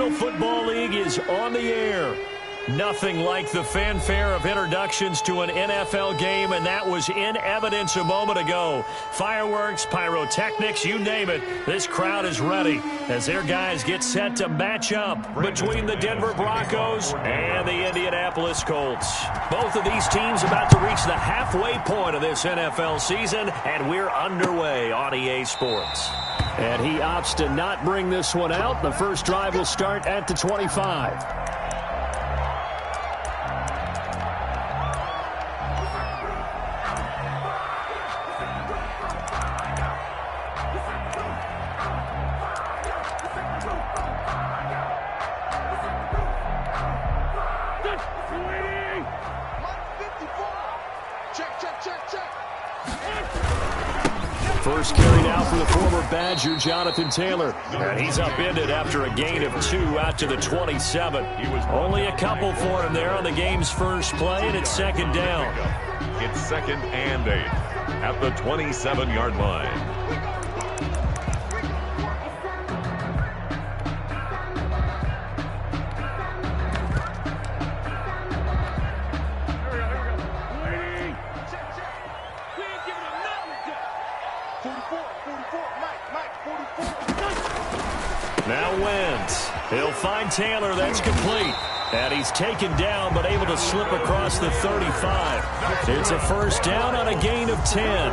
National Football League is on the air. Nothing like the fanfare of introductions to an NFL game, and that was in evidence a moment ago. Fireworks, pyrotechnics, you name it. This crowd is ready as their guys get set to match up between the Denver Broncos and the Indianapolis Colts. Both of these teams about to reach the halfway point of this NFL season, and we're underway on EA Sports. And he opts to not bring this one out. The first drive will start at the 25. First carried out for the former Badger, Jonathan Taylor. And he's upended after a gain of 2 out to the 27. Only a couple for him there on the game's first play, and it's second down. It's 2nd and 8 at the 27-yard line. Now Wentz. He'll find Taylor. That's complete. And he's taken down but able to slip across the 35. It's a first down on a gain of 10.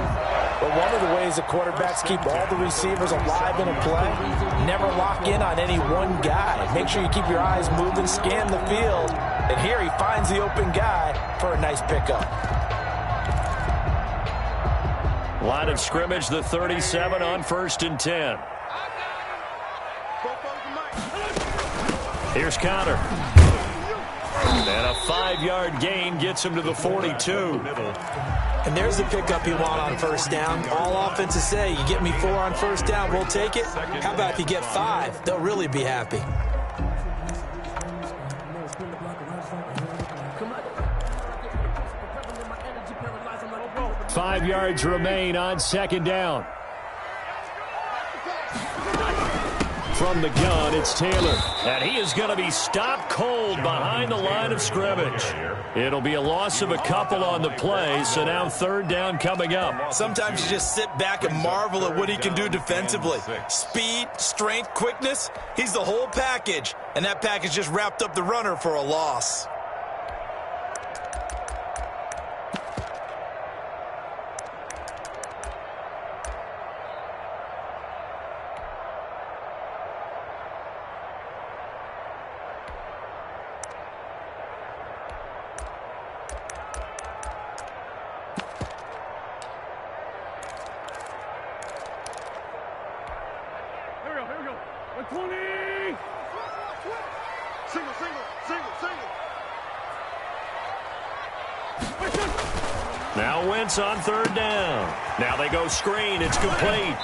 But one of the ways the quarterbacks keep all the receivers alive in a play, never lock in on any one guy. Make sure you keep your eyes moving, scan the field. And here he finds the open guy for a nice pickup. Line of scrimmage, the 37 on 1st and 10. Here's Connor. And a 5-yard gain gets him to the 42. And there's the pickup you want on first down. All offenses say, you get me 4 on first down, we'll take it. How about if you get 5? They'll really be happy. Five yards remain on 2nd down. From the gun, it's Taylor. And he is going to be stopped cold behind the line of scrimmage. It'll be a loss of a couple on the play, so now 3rd down coming up. Sometimes you just sit back and marvel at what he can do defensively. Speed, strength, quickness, he's the whole package. And that package just wrapped up the runner for a loss. Now Wentz on 3rd down. Now they go screen. It's complete.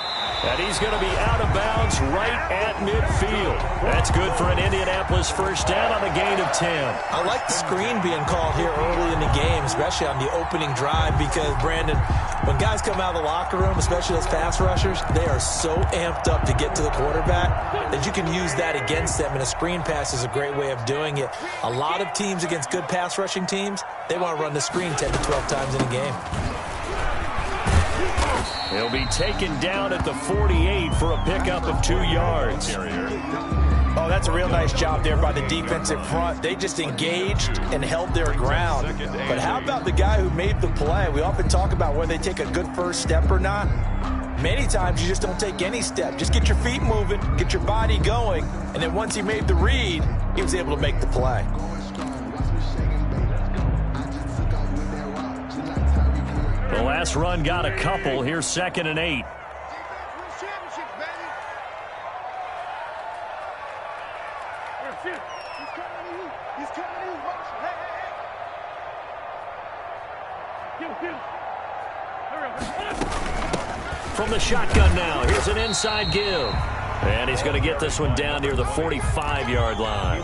And he's going to be out of bounds right at midfield. That's good for an Indianapolis first down on a gain of 10. I like the screen being called here early in the game, especially on the opening drive, because, Brandon, when guys come out of the locker room, especially those pass rushers, they are so amped up to get to the quarterback that you can use that against them, and a screen pass is a great way of doing it. A lot of teams against good pass rushing teams, they want to run the screen 10 to 12 times in a game. He'll be taken down at the 48 for a pickup of 2 yards. Oh, that's a real nice job there by the defensive front. They just engaged and held their ground. But how about the guy who made the play? We often talk about whether they take a good first step or not. Many times you just don't take any step. Just get your feet moving, get your body going, and then once he made the read, he was able to make the play. The last run got a couple. Here's 2nd and 8. From the shotgun now, here's an inside give. And he's going to get this one down near the 45-yard line.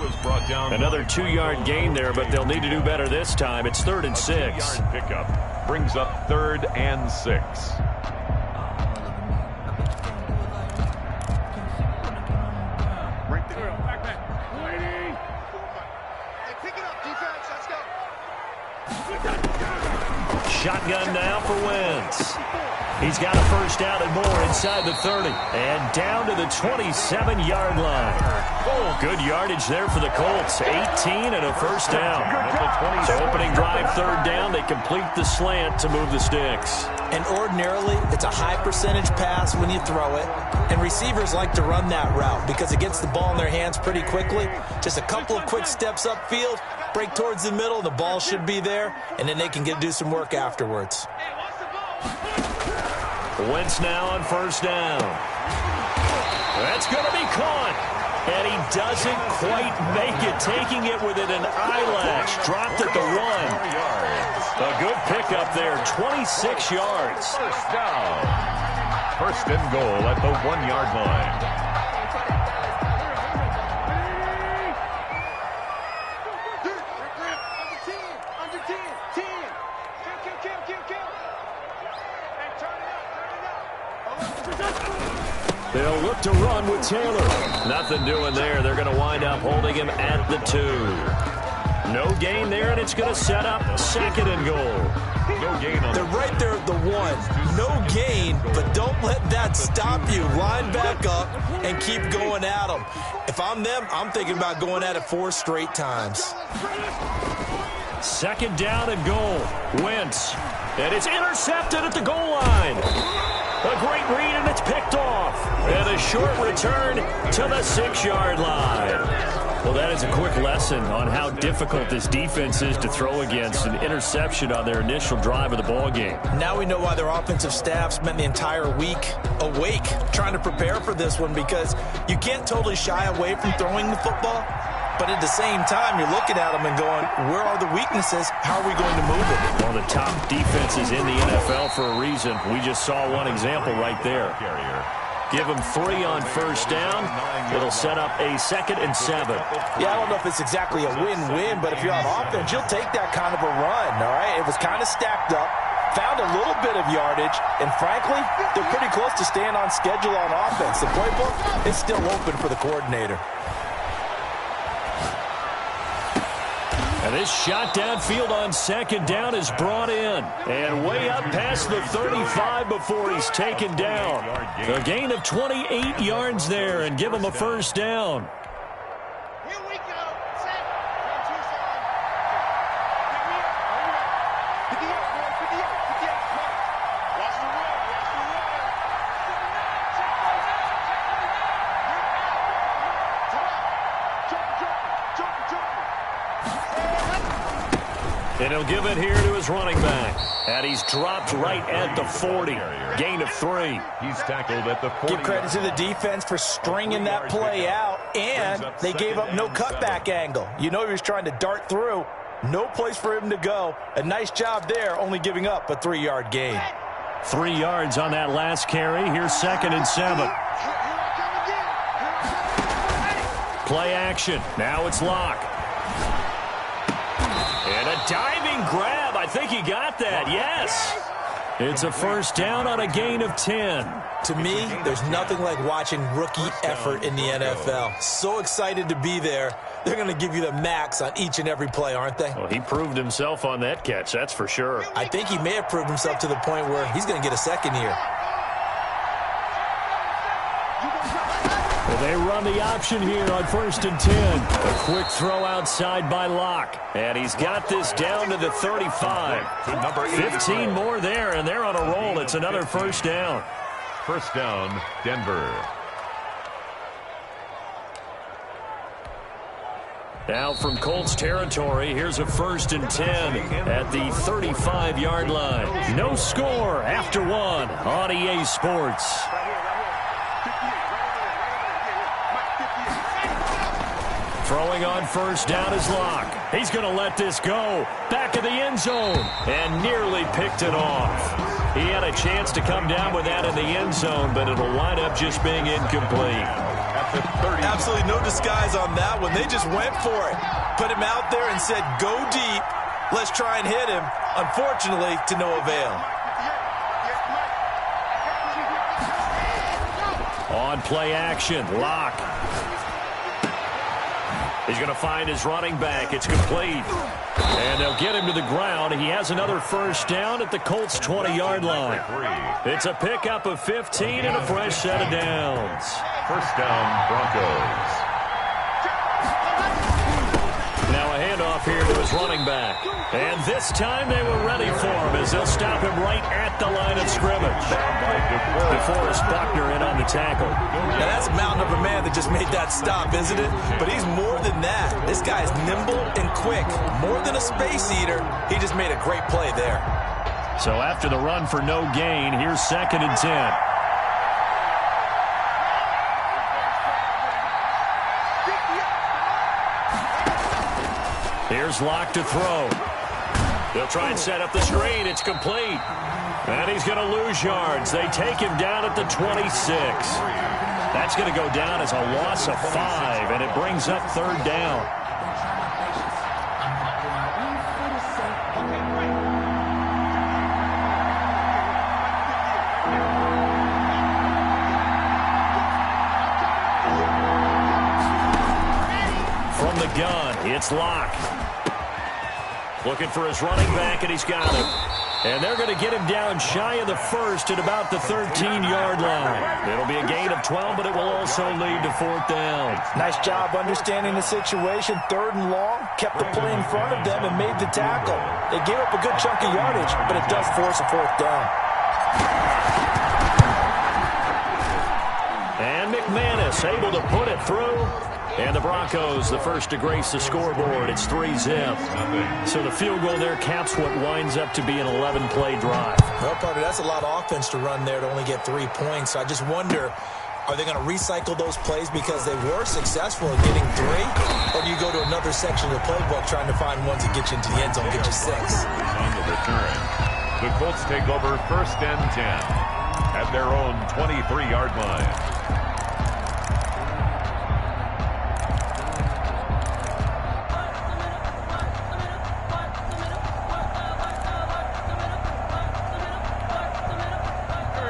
Another 2-yard gain there, but they'll need to do better this time. It's 3rd and 6. Pickup brings up 3rd and 6. shotgun now for Wentz. He's got a first down and more inside the 30. And down to the 27-yard line. Oh, good yardage there for the Colts. 18 and a first down. So opening drive, third down. They complete the slant to move the sticks. And ordinarily, it's a high percentage pass when you throw it. And receivers like to run that route because it gets the ball in their hands pretty quickly. Just a couple of quick steps upfield, break towards the middle, the ball should be there, and then they can do some work afterwards. Wentz now on first down. That's going to be caught. And he doesn't quite make it, taking it within an eyelash. Dropped at the 1. A good pickup there, 26 yards. First down. First and goal at the 1-yard line. They'll look to run with Taylor. Nothing doing there. They're going to wind up holding him at the 2. No gain there, and it's going to set up second and goal. No gain on They're right there at the 1. No gain, but don't let that stop you. Line back up and keep going at them. If I'm them, I'm thinking about going at it 4 straight times. Second down and goal. Wentz. And it's intercepted at the goal line. A great read, and it's picked off. And a short return to the 6-yard line. Well, that is a quick lesson on how difficult this defense is to throw against. An interception on their initial drive of the ball game. Now we know why their offensive staff spent the entire week awake trying to prepare for this one, because you can't totally shy away from throwing the football. But at the same time, you're looking at them and going, where are the weaknesses? How are we going to move it? One of the top defenses in the NFL for a reason. We just saw one example right there. Give them 3 on first down. It'll set up a 2nd and 7. Yeah, I don't know if it's exactly a win-win, but if you're on offense, you'll take that kind of a run, all right? It was kind of stacked up, found a little bit of yardage, and frankly, they're pretty close to staying on schedule on offense. The playbook is still open for the coordinator. And this shot downfield on second down is brought in. And way up past the 35 before he's taken down. A gain of 28 yards there, and give him a first down. Here we go. Set. 1, 2, 7. Pick the up, boy. Pick the up. Pick the up. Come on. Watch the run. Watch the run. And he'll give it here to his running back. And he's dropped right at the 40. Gain of 3. He's tackled at the 40. Give credit to the defense for stringing that play out, and they gave up no cutback angle. You know he was trying to dart through. No place for him to go. A nice job there, only giving up a 3-yard gain. 3 yards on that last carry. Here's 2nd and 7. Play action. Now it's Locke. And a diving grab. I think he got that. Yes. It's a first down on a gain of 10. To me, there's nothing like watching rookie effort in the NFL. So excited to be there. They're going to give you the max on each and every play, aren't they? Well, he proved himself on that catch, that's for sure. I think he may have proved himself to the point where he's going to get a second here. Well, they run the option here on 1st and 10. A quick throw outside by Locke. And he's got this down to the 35. 15 more there, and they're on a roll. It's another first down. First down, Denver. Now from Colts territory, here's a 1st and 10 at the 35-yard line. No score after 1 on EA Sports. Throwing on first down is Locke. He's going to let this go. Back of the end zone. And nearly picked it off. He had a chance to come down with that in the end zone, but it'll wind up just being incomplete. Absolutely no disguise on that one. They just went for it. Put him out there and said, go deep. Let's try and hit him. Unfortunately, to no avail. On play action, Locke. He's going to find his running back. It's complete. And they'll get him to the ground. He has another first down at the Colts' 20-yard line. It's a pickup of 15 and a fresh set of downs. First down, Broncos. Now a handoff here to his running back. And this time they were ready for him as they'll stop him right at the line of scrimmage. DeForest Buckner in on the tackle. Now that's a mountain of a man that just made that stop, isn't it? But he's more than that. This guy is nimble and quick. More than a space eater, he just made a great play there. So after the run for no gain, here's 2nd and 10. Here's Locke to throw. They'll try and set up the screen. It's complete. And he's going to lose yards. They take him down at the 26. That's going to go down as a loss of 5, and it brings up 3rd down. From the gun, it's Locke. Looking for his running back, and he's got him. And they're going to get him down shy of the 1st at about the 13-yard line. It'll be a gain of 12, but it will also lead to 4th down. Nice job understanding the situation. 3rd and long, kept the play in front of them and made the tackle. They gave up a good chunk of yardage, but it does force a 4th down. And McManus able to put it through. And the Broncos, the first to grace the scoreboard. It's 3-zip. So the field goal there caps what winds up to be an 11-play drive. Well, partner, that's a lot of offense to run there to only get 3 points. So I just wonder, are they going to recycle those plays because they were successful in getting 3? Or do you go to another section of the playbook trying to find ones that get you into the end zone, get you 6? On the return, the Colts take over 1st and 10 at their own 23-yard line.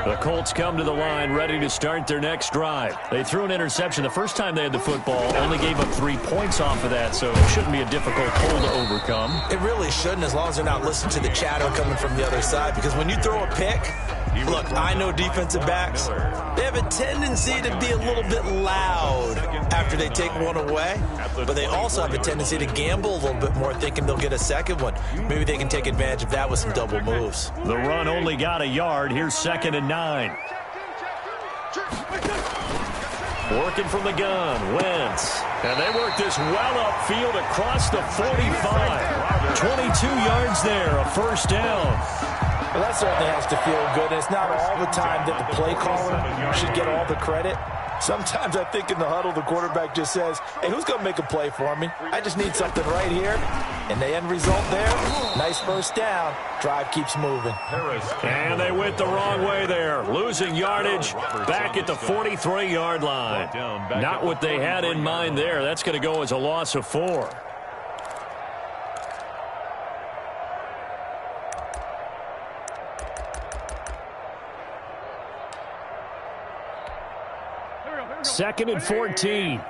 The Colts come to the line ready to start their next drive. They threw an interception the first time they had the football, only gave up 3 points off of that, so it shouldn't be a difficult hole to overcome. It really shouldn't, as long as they're not listening to the chatter coming from the other side, because when you throw a pick, look, I know defensive backs, they have a tendency to be a little bit loud after they take one away, but they also have a tendency to gamble a little bit more, thinking they'll get a second one. Maybe they can take advantage of that with some double moves. The run only got a yard. Here's 2nd and 9. Working from the gun, Wentz. And they work this well upfield across the 45. 22 yards there, a first down. Well, that certainly has to feel good. It's not all the time that the play caller should get all the credit. Sometimes I think in the huddle, the quarterback just says, hey, who's going to make a play for me? I just need something right here. And the end result there, nice first down. Drive keeps moving. And they went the wrong way there. Losing yardage back at the 43-yard line. Not what they had in mind there. That's going to go as a loss of 4. Second and 14.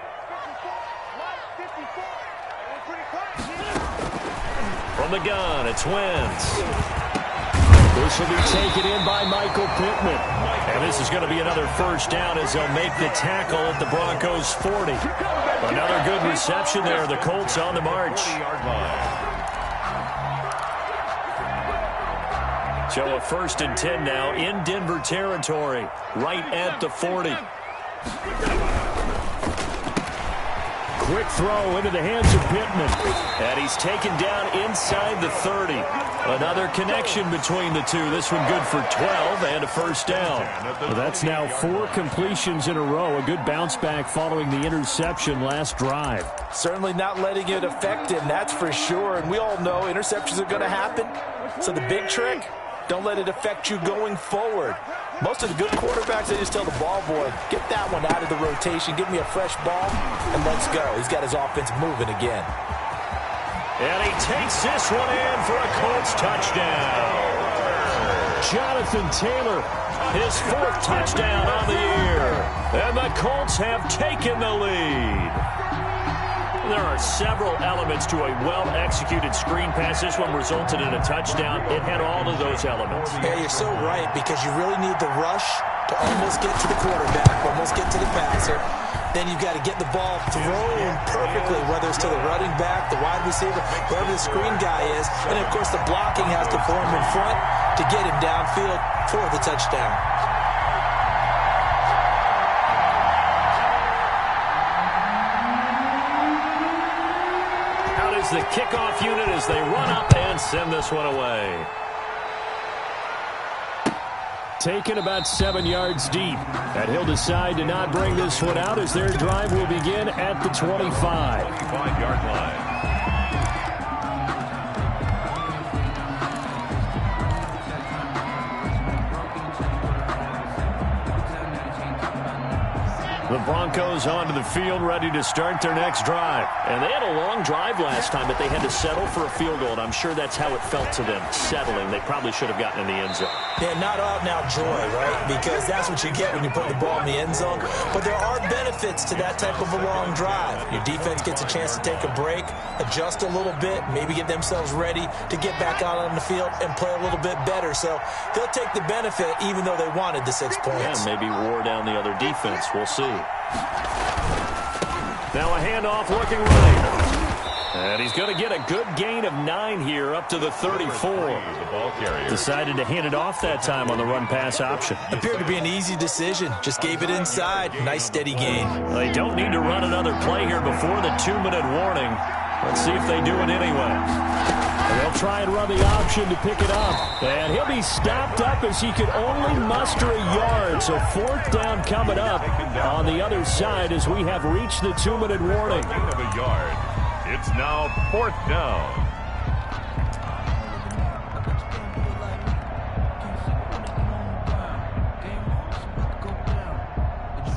From the gun, it's Wentz. This will be taken in by Michael Pittman. And this is going to be another first down as they'll make the tackle at the Broncos' 40. Another good reception there. The Colts on the march. So a 1st and 10 now in Denver territory, right at the 40. Quick throw into the hands of Pittman. And he's taken down inside the 30. Another connection between the two. This one good for 12 and a first down. Well, that's now 4 completions in a row. A good bounce back following the interception last drive. Certainly not letting it affect him, that's for sure. And we all know interceptions are going to happen. So the big trick, don't let it affect you going forward. Most of the good quarterbacks, they just tell the ball boy, get that one out of the rotation, give me a fresh ball, and let's go. He's got his offense moving again. And he takes this one in for a Colts touchdown. Jonathan Taylor, his 4th touchdown on the year. And the Colts have taken the lead. There are several elements to a well-executed screen pass. This one resulted in a touchdown. It had all of those elements. Yeah, you're so right, because you really need the rush to almost get to the quarterback, almost get to the passer. Then you've got to get the ball thrown perfectly, whether it's to the running back, the wide receiver, wherever the screen guy is. And, of course, the blocking has to form in front to get him downfield for the touchdown. Out is the kickoff unit as they run up and send this one away. Taken about 7 yards deep. And he'll decide to not bring this one out as their drive will begin at the 25. 25-yard line. The Broncos onto the field, ready to start their next drive. And they had a long drive last time, but they had to settle for a field goal, and I'm sure that's how it felt to them, settling. They probably should have gotten in the end zone. Yeah, not out-and-out joy, right? Because that's what you get when you put the ball in the end zone. But there are benefits to that type of a long drive. Your defense gets a chance to take a break, adjust a little bit, maybe get themselves ready to get back out on the field and play a little bit better. So they'll take the benefit even though they wanted the 6 points. Yeah, maybe wore down the other defense. We'll see. Now a handoff looking right. And he's going to get a good gain of 9 here up to the 34. Decided to hand it off that time on the run-pass option. Appeared to be an easy decision. Just gave it inside. Nice steady gain. They don't need to run another play here before the 2-minute warning. Let's see if they do it anyway. They'll try and run the option to pick it up. And he'll be stopped up as he could only muster a yard. So 4th down coming up on the other side as we have reached the 2-minute warning. Of a yard. It's now 4th down.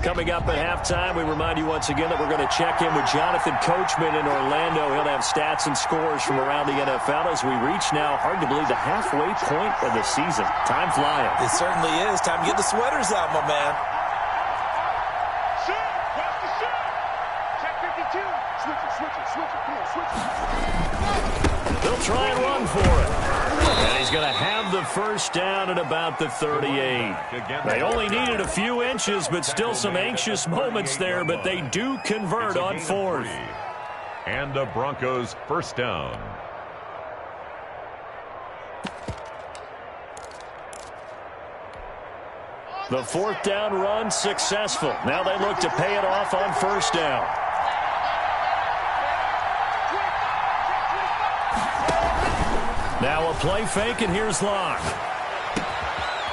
Coming up at halftime, we remind you once again that we're going to check in with Jonathan Coachman in Orlando. He'll have stats and scores from around the NFL as we reach now, hard to believe, the halfway point of the season. Time flying. It certainly is. Time to get the sweaters out, my man. Shoot! Watch the shoot! Check 52. Switch it. Come on, switch it. They'll try and run for it. And he's going to have the first down at about the 38. They only needed a few inches, but still some anxious moments there, but they do convert on 4th. And the Broncos first down. The 4th down run successful. Now they look to pay it off on 1st down. Now a play fake, and here's Locke.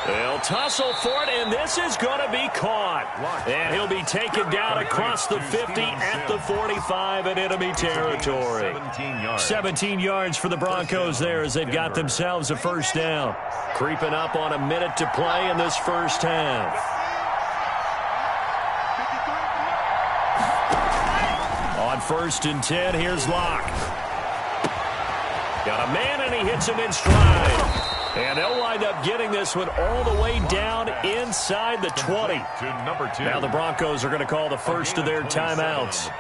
They'll tussle for it, and this is going to be caught. And he'll be taken down across the 50 at the 45 in enemy territory. 17 yards for the Broncos there as they've got themselves a first down. Creeping up on a minute to play in this first half. On 1st and 10, here's Locke. Got a man, and he hits him in stride. And they'll wind up getting this one all the way down inside the 20. Now the Broncos are going to call the first of their timeouts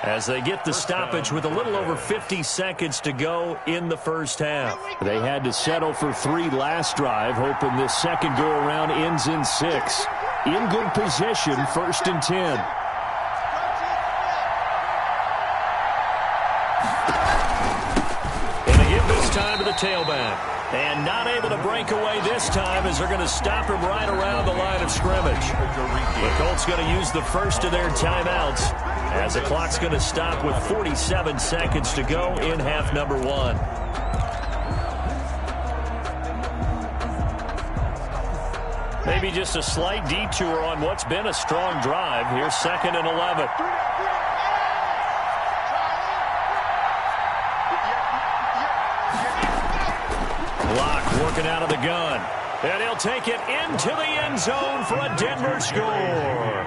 as they get the stoppage with a little over 50 seconds to go in the first half. They had to settle for 3 last drive, hoping this second go-around ends in 6. In good position, 1st and 10. Time to the tailback. And not able to break away this time as they're going to stop him right around the line of scrimmage. The Colts going to use the first of their timeouts as the clock's going to stop with 47 seconds to go in half number 1. Maybe just a slight detour on what's been a strong drive. Here's 2nd and 11. Working out of the gun. And he'll take it into the end zone for a Denver score.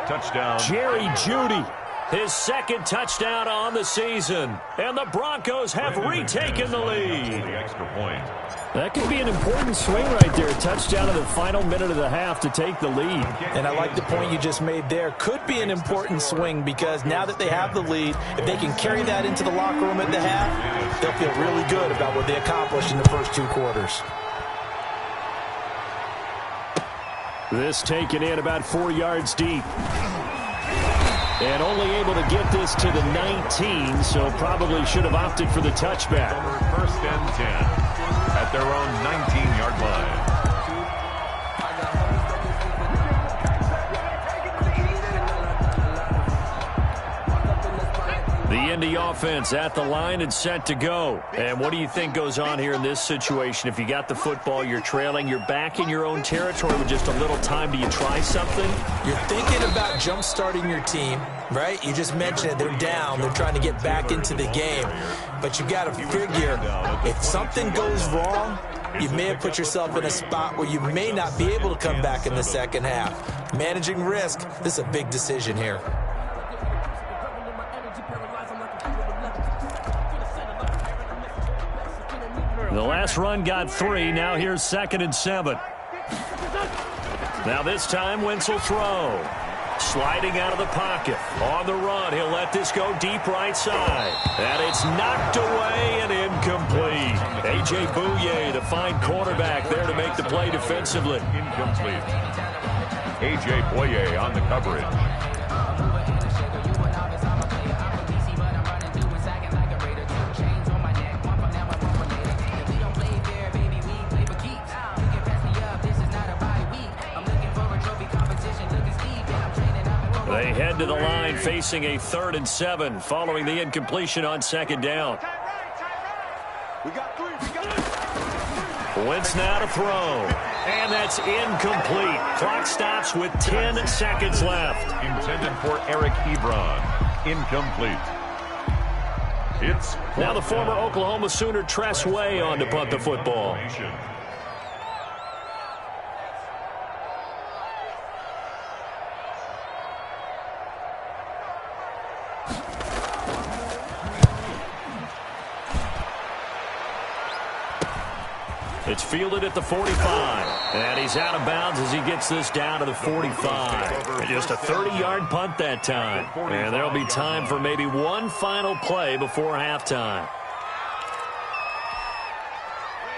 Touchdown. Jerry Jeudy His second touchdown on the season. And the Broncos have retaken the lead. The extra point. That could be an important swing right there. Touchdown in the final minute of the half to take the lead. And I like the point you just made there. Could be an important swing because now that they have the lead, if they can carry that into the locker room at the half, they'll feel really good about what they accomplished in the first 2 quarters. This taken in about 4 yards deep. And only able to get this to the 19, so probably should have opted for the touchback. First and 10 at their own 19-yard line. The Indy offense at the line and set to go. And what do you think goes on here in this situation? If you got the football, you're trailing, you're back in your own territory with just a little time. Do you try something? You're thinking about jump-starting your team, right? You just mentioned it. They're down. They're trying to get back into the game. But you got to figure, if something goes wrong, you may have put yourself in a spot where you may not be able to come back in the second half. Managing risk, this is a big decision here. The last run got 3. Now here's 2nd and 7. Now this time Wentz will throw. Sliding out of the pocket. On the run, he'll let this go deep right side. And it's knocked away and incomplete. A.J. Bouye, the fine quarterback, there to make the play defensively. Incomplete. A.J. Bouye on the coverage. They head to the line facing a 3rd and 7 following the incompletion on 2nd down. Wentz now to throw. And that's incomplete. Clock stops with 10 seconds left. Intended for Eric Ebron. Incomplete. It's now the former Oklahoma Sooner Tress Way on to punt the football. It's fielded at the 45. And he's out of bounds as he gets this down to the 45. And just a 30-yard punt that time. And there'll be time for maybe one final play before halftime.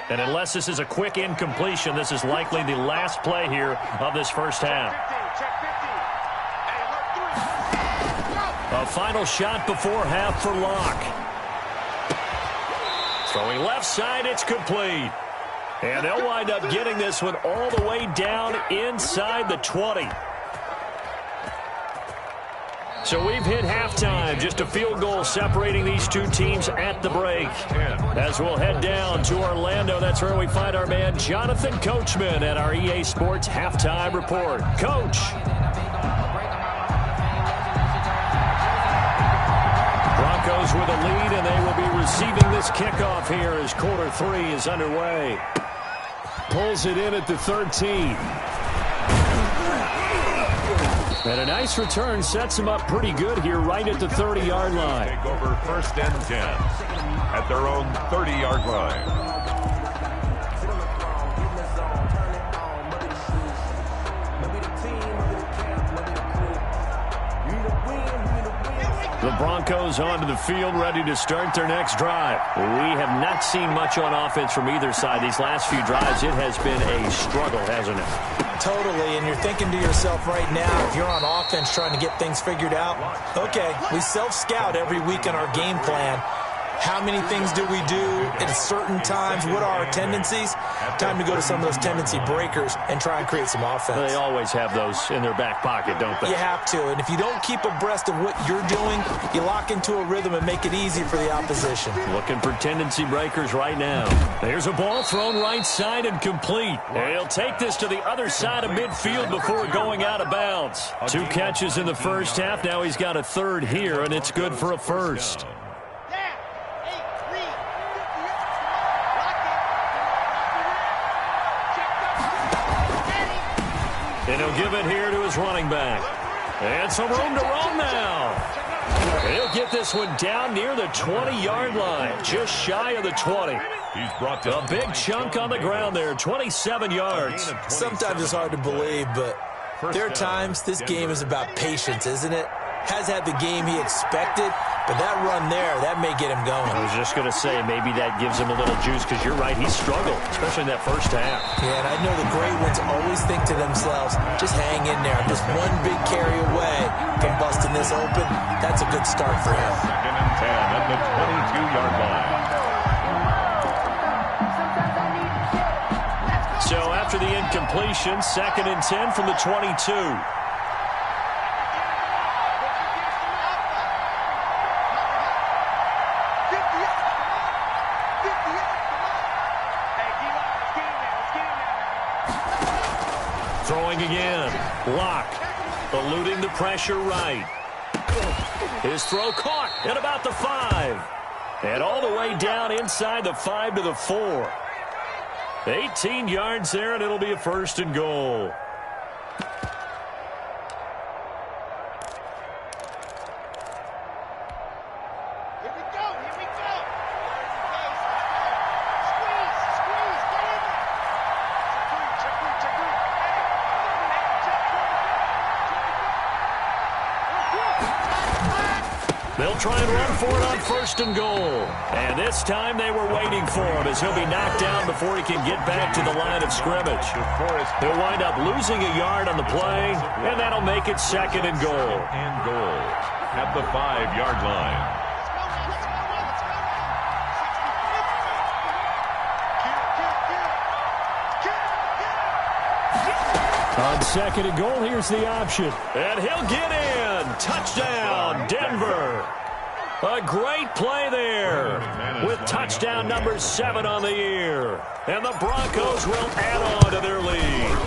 And unless this is a quick incompletion, this is likely the last play here of this first half. A final shot before half for Locke. Throwing left side, it's complete. And they'll wind up getting this one all the way down inside the 20. So we've hit halftime. Just a field goal separating these two teams at the break. As we'll head down to Orlando, that's where we find our man Jonathan Coachman at our EA Sports Halftime Report. Coach. Broncos with a lead, and they will be receiving this kickoff here as quarter 3 is underway. Pulls it in at the 13. And a nice return sets him up pretty good here right at the 30-yard line. Take over 1st and 10 at their own 30-yard line. The Broncos onto the field, ready to start their next drive. We have not seen much on offense from either side. These last few drives, it has been a struggle, hasn't it? Totally, and you're thinking to yourself right now, if you're on offense trying to get things figured out, okay, we self-scout every week in our game plan. How many things do we do at certain times? What are our tendencies? Time to go to some of those tendency breakers and try and create some offense. They always have those in their back pocket, don't they? You have to, and if you don't keep abreast of what you're doing, you lock into a rhythm and make it easy for the opposition. Looking for tendency breakers right now. There's a ball thrown right side and complete. And he'll take this to the other side of midfield before going out of bounds. 2 catches in the first half. Now he's got a 3rd here, and it's good for a 1st. And he'll give it here to his running back. And some room to roam now. He'll get this one down near the 20-yard line, just shy of the 20. He's brought down a big chunk on the ground there, 27 yards. Sometimes it's hard to believe, but there are times this game is about patience, isn't it? Has had the game he expected, but that run there, that may get him going. I was just going to say, maybe that gives him a little juice, because you're right, he struggled, especially in that first half. Yeah, and I know the great ones always think to themselves, just hang in there. Just one big carry away from busting this open. That's a good start for him. 2nd and 10 at the 22-yard line. So after the incompletion, 2nd and 10 from the 22. Throwing again. Lock. Eluding the pressure right. His throw caught at about the 5. And all the way down inside the 5 to the 4. 18 yards there, and it'll be a 1st and goal. Here we go. Squeeze, get in there. Check three. They'll try and run for it on 1st and goal. And this time they were waiting for him, as he'll be knocked down before he can get back to the line of scrimmage. He'll wind up losing a yard on the play, and that'll make it 2nd and goal. And goal at the 5-yard line. On 2nd and goal, here's the option. And he'll get in. Touchdown, Denver. A great play there with touchdown number 7 on the year. And the Broncos will add on to their lead.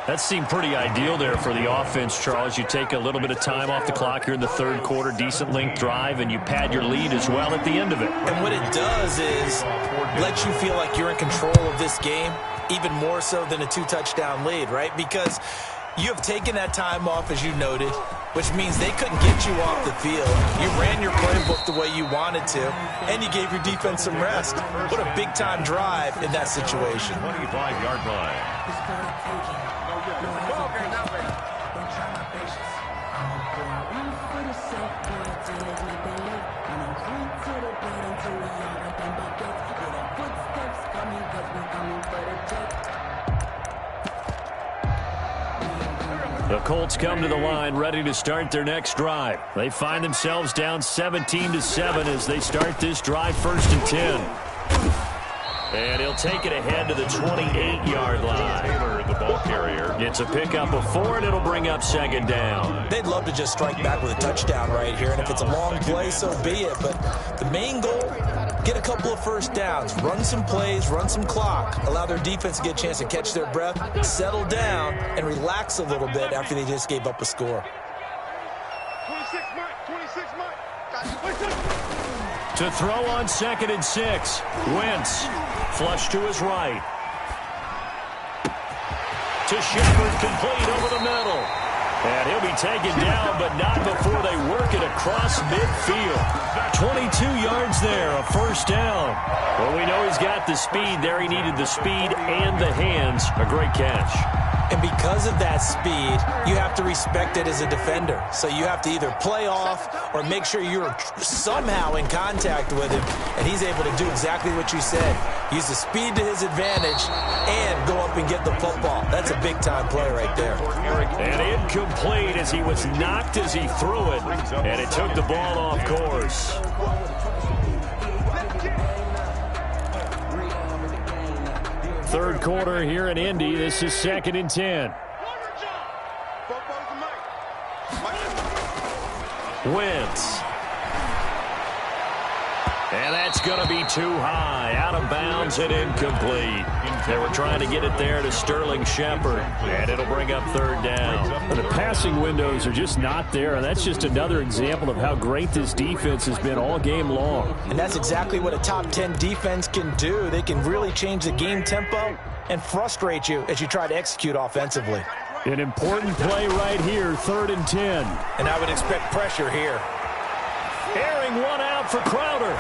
That seemed pretty ideal there for the offense, Charles. You take a little bit of time off the clock here in the 3rd quarter, decent length drive, and you pad your lead as well at the end of it. And what it does is let you feel like you're in control of this game, even more so than a 2-touchdown lead, right? Because you have taken that time off, as you noted, which means they couldn't get you off the field. You ran your playbook the way you wanted to, and you gave your defense some rest. What a big-time drive in that situation. 25-yard line. The Colts come to the line ready to start their next drive. They find themselves down 17-7 as they start this drive 1st and 10. And he'll take it ahead to the 28-yard line. Taylor, the ball carrier. Gets a pickup of 4, and it'll bring up 2nd down. They'd love to just strike back with a touchdown right here, and if it's a long play, so be it. But the main goal, get a couple of 1st downs, run some plays, run some clock, allow their defense to get a chance to catch their breath, settle down, and relax a little bit after they just gave up a score. 26 Mike. To throw on 2nd and 6. Wentz. Flush to his right. To Shepard, complete over the middle. And he'll be taken down, but not before they work it across midfield. 22 yards there, a 1st down. Well, we know he's got the speed there. He needed the speed and the hands. A great catch. And because of that speed, you have to respect it as a defender. So you have to either play off or make sure you're somehow in contact with him, and he's able to do exactly what you said. Use the speed to his advantage and go up and get the football. That's a big-time play right there. And incomplete as he was knocked as he threw it, and it took the ball off course. Third quarter here in Indy. This is 2nd and 10. Wentz. And that's going to be too high. Out of bounds and incomplete. They were trying to get it there to Sterling Shepard, and it'll bring up 3rd down. The passing windows are just not there, and that's just another example of how great this defense has been all game long. And that's exactly what a top 10 defense can do. They can really change the game tempo and frustrate you as you try to execute offensively. An important play right here, 3rd and 10. And I would expect pressure here. bring one out for Crowder.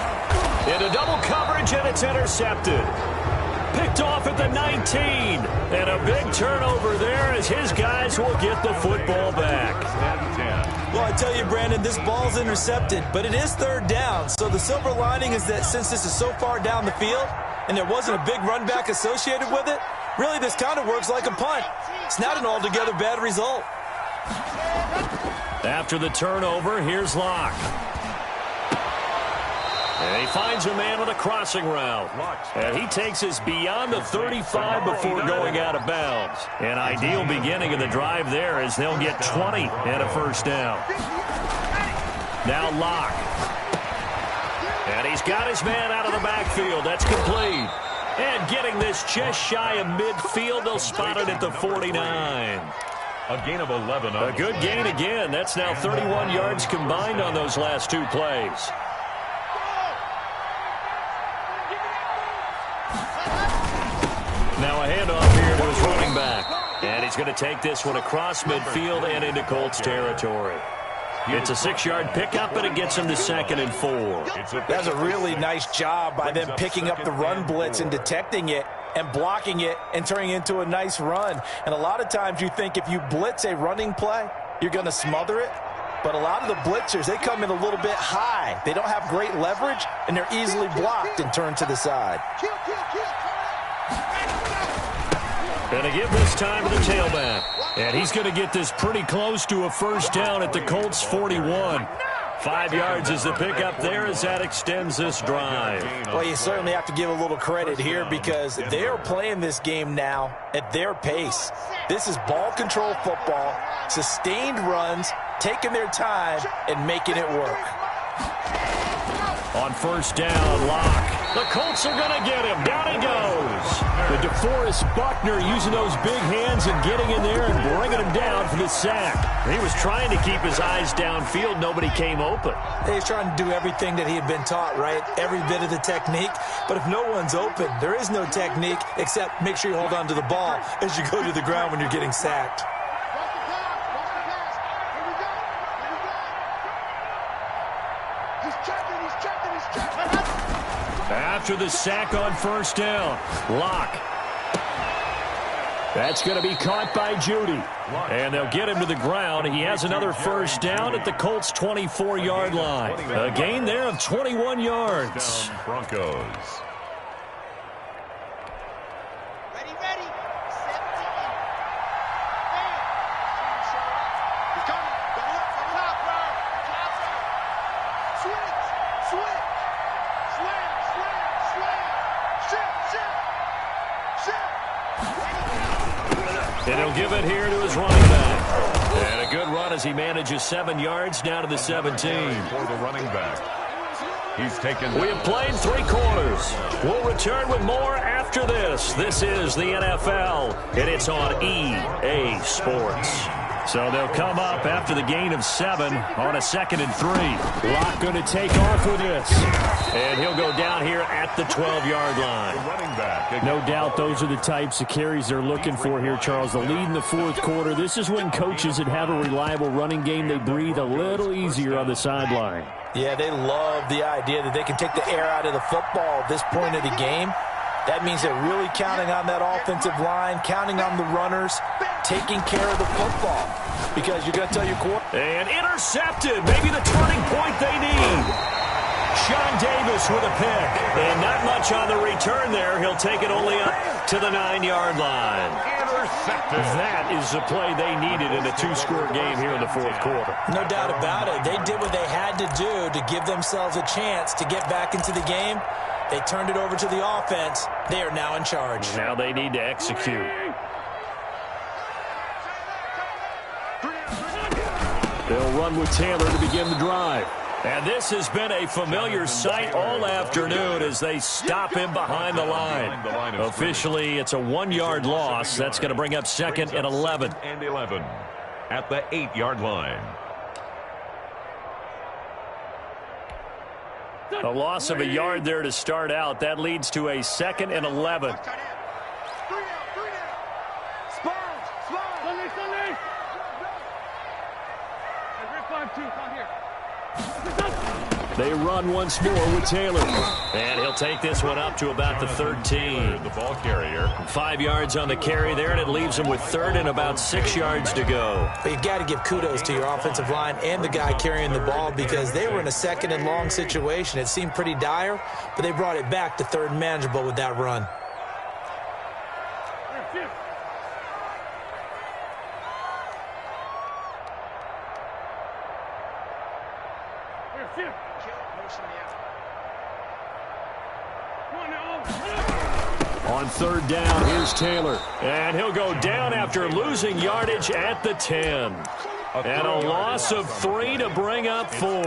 Into double coverage, and it's intercepted. Picked off at the 19. And a big turnover there as his guys will get the football back. Well, I tell you, Brandon, this ball's intercepted, but it is third down. So the silver lining is that since this is so far down the field and there wasn't a big run back associated with it, really this kind of works like a punt. It's not an altogether bad result. After the turnover, here's Locke. And he finds a man on a crossing route. And he takes us beyond the 35 before going out of bounds. An ideal beginning of the drive there as they'll get 20 and a first down. Now Locke. And he's got his man out of the backfield. That's complete. And getting this just shy of midfield, they'll spot it at the 49. A gain of 11. A good gain again. That's now 31 yards combined on those last two plays. Now a handoff here to his running back. And he's going to take this one across midfield and into Colts territory. It's a 6-yard pickup, and it gets him to 2nd and 4. That's a really nice job by them picking up the run blitz and detecting it and blocking it and turning it into a nice run. And a lot of times you think if you blitz a running play, you're going to smother it. But a lot of the blitzers, they come in a little bit high. They don't have great leverage, and they're easily blocked and turned to the side. Going to give this time to the tailback. And he's going to get this pretty close to a first down at the Colts 41. 5 yards is the pickup there as that extends this drive. Well, you certainly have to give a little credit here because they are playing this game now at their pace. This is ball control football, sustained runs, taking their time and making it work. On first down, Locke. The Colts are going to get him. Down he goes. The DeForest Buckner using those big hands and getting in there and bringing him down for the sack. He was trying to keep his eyes downfield. Nobody came open. He's trying to do everything that he had been taught, right? Every bit of the technique. But if no one's open, there is no technique except make sure you hold on to the ball as you go to the ground when you're getting sacked. After the sack on first down, Locke. That's going to be caught by Judy. And they'll get him to the ground. He has another first down at the Colts' 24-yard line. A gain there of 21 yards. Broncos. And he'll give it here to his running back. And a good run as he manages 7 yards down to the 17. For the running back. He's taken. We have played 3 quarters. We'll return with more after this. This is the NFL, and it's on EA Sports. So they'll come up after the gain of 7 on a 2nd and 3. Locke going to take off with this. And he'll go down here at the 12-yard line. No doubt those are the types of carries they're looking for here, Charles. The lead in the 4th quarter. This is when coaches that have a reliable running game, they breathe a little easier on the sideline. Yeah, they love the idea that they can take the air out of the football at this point of the game. That means they're really counting on that offensive line, counting on the runners, taking care of the football. Because you're going to tell your quarterback. And intercepted. Maybe the turning point they need. Sean Davis with a pick. And not much on the return there. He'll take it only up to the 9-yard line. Intercepted. That is the play they needed in a 2-score game here in the 4th quarter. No doubt about it. They did what they had to do to give themselves a chance to get back into the game. They turned it over to the offense. They are now in charge. Now they need to execute. They'll run with Taylor to begin the drive. And this has been a familiar sight all afternoon as they stop him behind the line. Officially, it's a 1-yard loss. That's going to bring up 2nd and 11. And 11 at the 8-yard line. A loss of a yard there to start out. That leads to a 2nd and 11. They run once more with Taylor. And he'll take this one up to about the 13. The ball carrier. 5 yards on the carry there, and it leaves him with third and about 6 yards to go. But you got to give kudos to your offensive line and the guy carrying the ball because they were in a second and long situation. It seemed pretty dire, but they brought it back to third and manageable with that run. On third down, here's Taylor. And he'll go down after losing yardage at the 10. And a loss of 3 to bring up 4.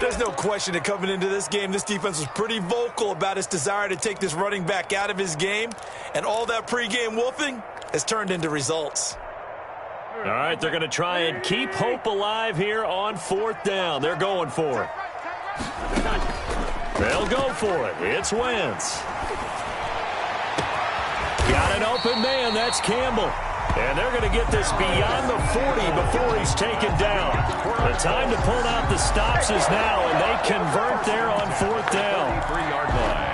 There's no question that coming into this game, this defense was pretty vocal about its desire to take this running back out of his game. And all that pregame wolfing has turned into results. All right, they're going to try and keep hope alive here on fourth down. They're going for it. They'll go for it. It's Wentz. Got an open man. That's Campbell. And they're going to get this beyond the 40 before he's taken down. The time to pull out the stops is now, and they convert there on fourth down. 3-yard line.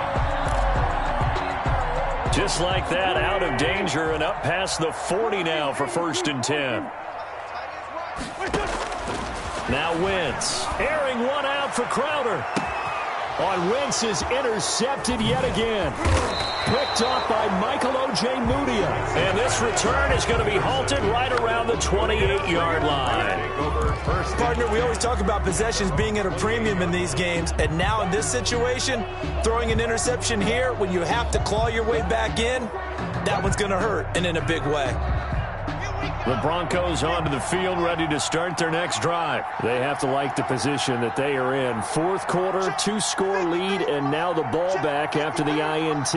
Just like that, out of danger and up past the 40 now for 1st and 10. Now Wentz, airing one out for Crowder. On Wentz is intercepted yet again. Picked off by Michael Ojemudia. And this return is going to be halted right around the 28-yard line. Partner, we always talk about possessions being at a premium in these games. And now in this situation, throwing an interception here when you have to claw your way back in, that one's going to hurt, and in a big way. The Broncos onto the field, ready to start their next drive. They have to like the position that they are in. Fourth quarter, 2-score lead, and now the ball back after the INT.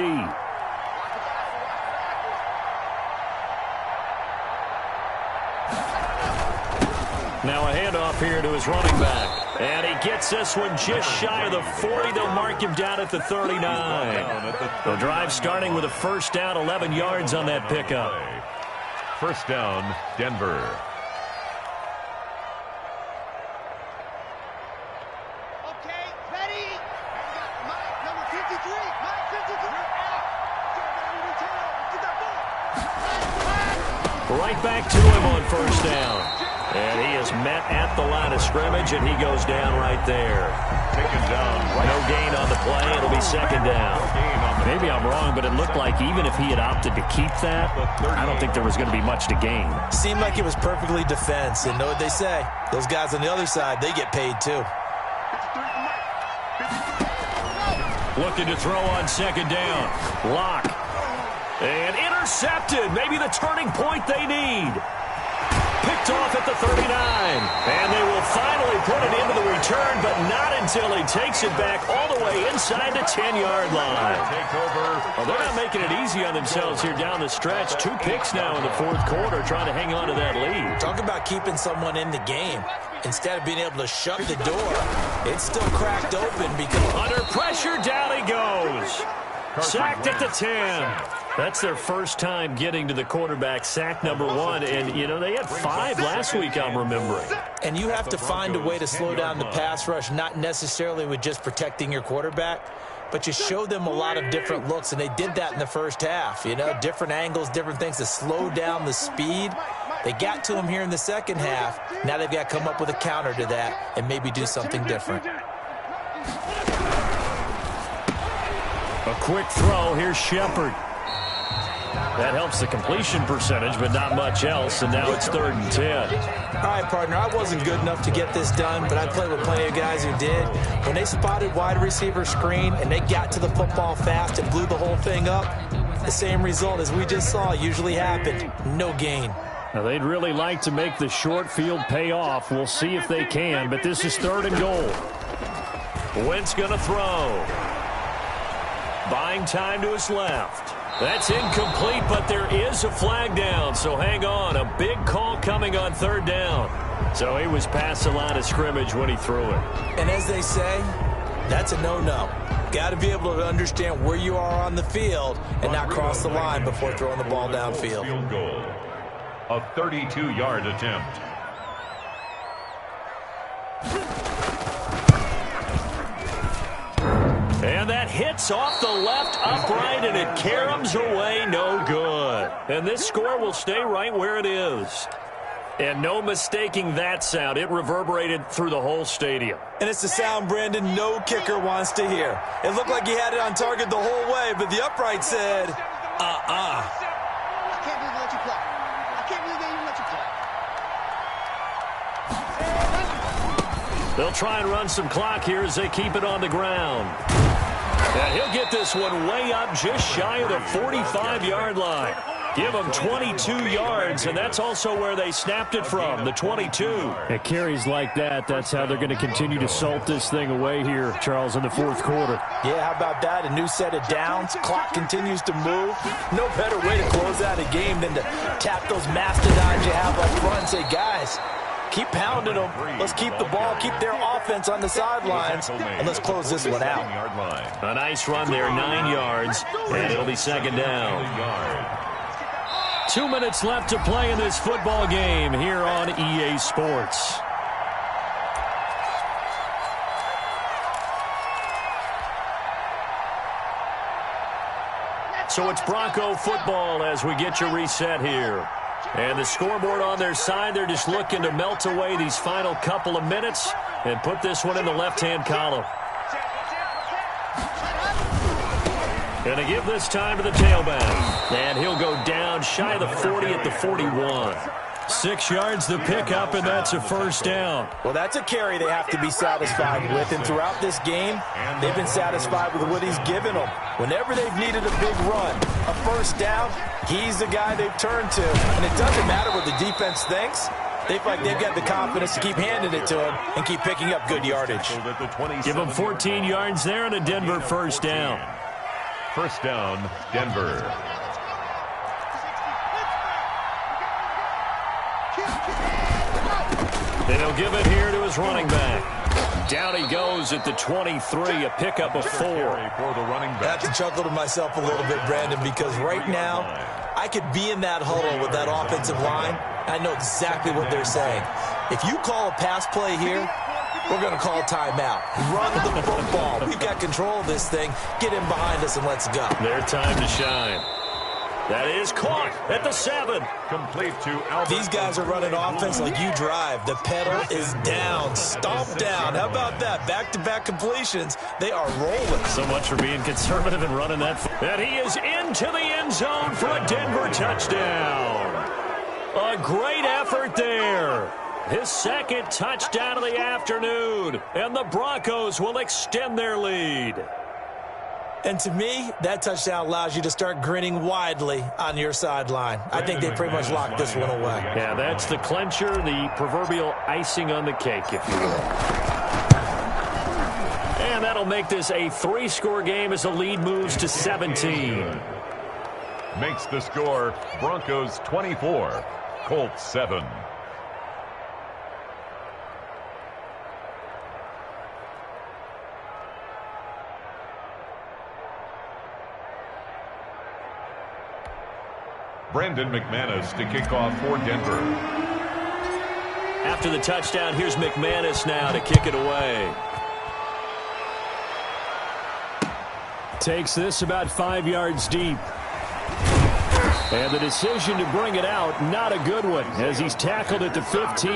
Now a handoff here to his running back. And he gets this one just shy of the 40. They'll mark him down at the 39. The drive starting with a first down, 11 yards on that pickup. First down, Denver. Okay, ready. Mike, number 53. Mike, 53. Right back to him on first down. And he is met at the line of scrimmage, and he goes down right there. Taken down. No gain on the play. It'll be second down. Maybe I'm wrong, but it looked like even if he had opted to keep that, I don't think there was going to be much to gain. Seemed like it was perfectly defense. And know what they say? Those guys on the other side, they get paid too. Looking to throw on second down. Lock. And intercepted. Maybe the turning point they need. Picked off at the 39. And they will finally put it into the return, but not until he takes it back all the way inside the 10-yard line. Well, they're not making it easy on themselves here down the stretch. 2 picks now in the fourth quarter, trying to hang on to that lead. Talk about keeping someone in the game. Instead of being able to shut the door, it's still cracked open because... Under pressure, down he goes. Sacked at the 10. That's their first time getting to the quarterback, sack number 1. And, you know, they had 5 last week, I'm remembering. And you have to find a way to slow down the pass rush, not necessarily with just protecting your quarterback, but you show them a lot of different looks, and they did that in the first half. You know, different angles, different things to slow down the speed. They got to him here in the second half. Now they've got to come up with a counter to that and maybe do something different. A quick throw. Here's Shepard. That helps the completion percentage, but not much else, and now it's 3rd and 10. All right, partner, I wasn't good enough to get this done, but I played with plenty of guys who did. When they spotted wide receiver screen and they got to the football fast and blew the whole thing up, the same result as we just saw usually happened. No gain. Now, they'd really like to make the short field pay off. We'll see if they can, but this is 3rd and goal. Wentz going to throw. Buying time to his left. That's incomplete, but there is a flag down, so hang on. A big call coming on 3rd down. So he was past the line of scrimmage when he threw it. And as they say, that's a no-no. Got to be able to understand where you are on the field and not cross the line before throwing the ball downfield. Field goal. A 32-yard attempt. hits off the left upright, and it caroms away, no good. And this score will stay right where it is. And no mistaking that sound. It reverberated through the whole stadium. And it's the sound, Brandon, no kicker wants to hear. It looked like he had it on target the whole way, but the upright said, I can't believe they let you play. I can't believe they even let you play. They'll try and run some clock here as they keep it on the ground. And he'll get this one way up just shy of the 45-yard line. Give them 22 yards, and that's also where they snapped it from, the 22. At carries like that, that's how they're going to continue to salt this thing away here, Charles, in the fourth quarter. Yeah, how about that? A new set of downs. Clock continues to move. No better way to close out a game than to tap those mastodons you have up front and say, guys, keep pounding them. Let's keep the ball, keep their offense on the sidelines, and let's close this one out. A nice run there, 9 yards, and it'll be second down. 2 minutes left to play in this football game here on EA Sports. So it's Bronco football as we get your reset here. And the scoreboard on their side, they're just looking to melt away these final couple of minutes and put this one in the left-hand column. Going to give this time to the tailback. And he'll go down shy of the 40 at the 41. 6 yards the pickup, and that's a first down. Well, that's a carry they have to be satisfied with. And throughout this game, they've been satisfied with what he's given them. Whenever they've needed a big run, a first down, he's the guy they've turned to. And it doesn't matter what the defense thinks. They feel like they've got the confidence to keep handing it to him and keep picking up good yardage. Give them 14 yards there and a Denver first down. First down, Denver. And he'll give it here to his running back. Down he goes at the 23, a pickup of 4. For the running I back. have to chuckle to myself a little bit, Brandon, because right now I could be in that huddle with that offensive line. I know exactly what they're saying. If you call a pass play here, we're going to call a timeout. Run the football. We've got control of this thing. Get him behind us and let's go. Their time to shine. That is caught at the 7. Complete to Albert. These guys are running offense like you drive. The pedal is down. Stomp down. How about that? Back-to-back completions. They are rolling. So much for being conservative and running that. And he is into the end zone for a Denver touchdown. A great effort there. His second touchdown of the afternoon. And the Broncos will extend their lead. And to me, that touchdown allows you to start grinning widely on your sideline. I think they pretty much locked this one away. Yeah, that's the clincher, the proverbial icing on the cake, if you will. And that'll make this a 3-score game as the lead moves to 17. Makes the score Broncos 24, Colts 7. Brandon McManus to kick off for Denver. After the touchdown, here's McManus now to kick it away. Takes this about 5 yards deep. And the decision to bring it out, not a good one, as he's tackled at the 15.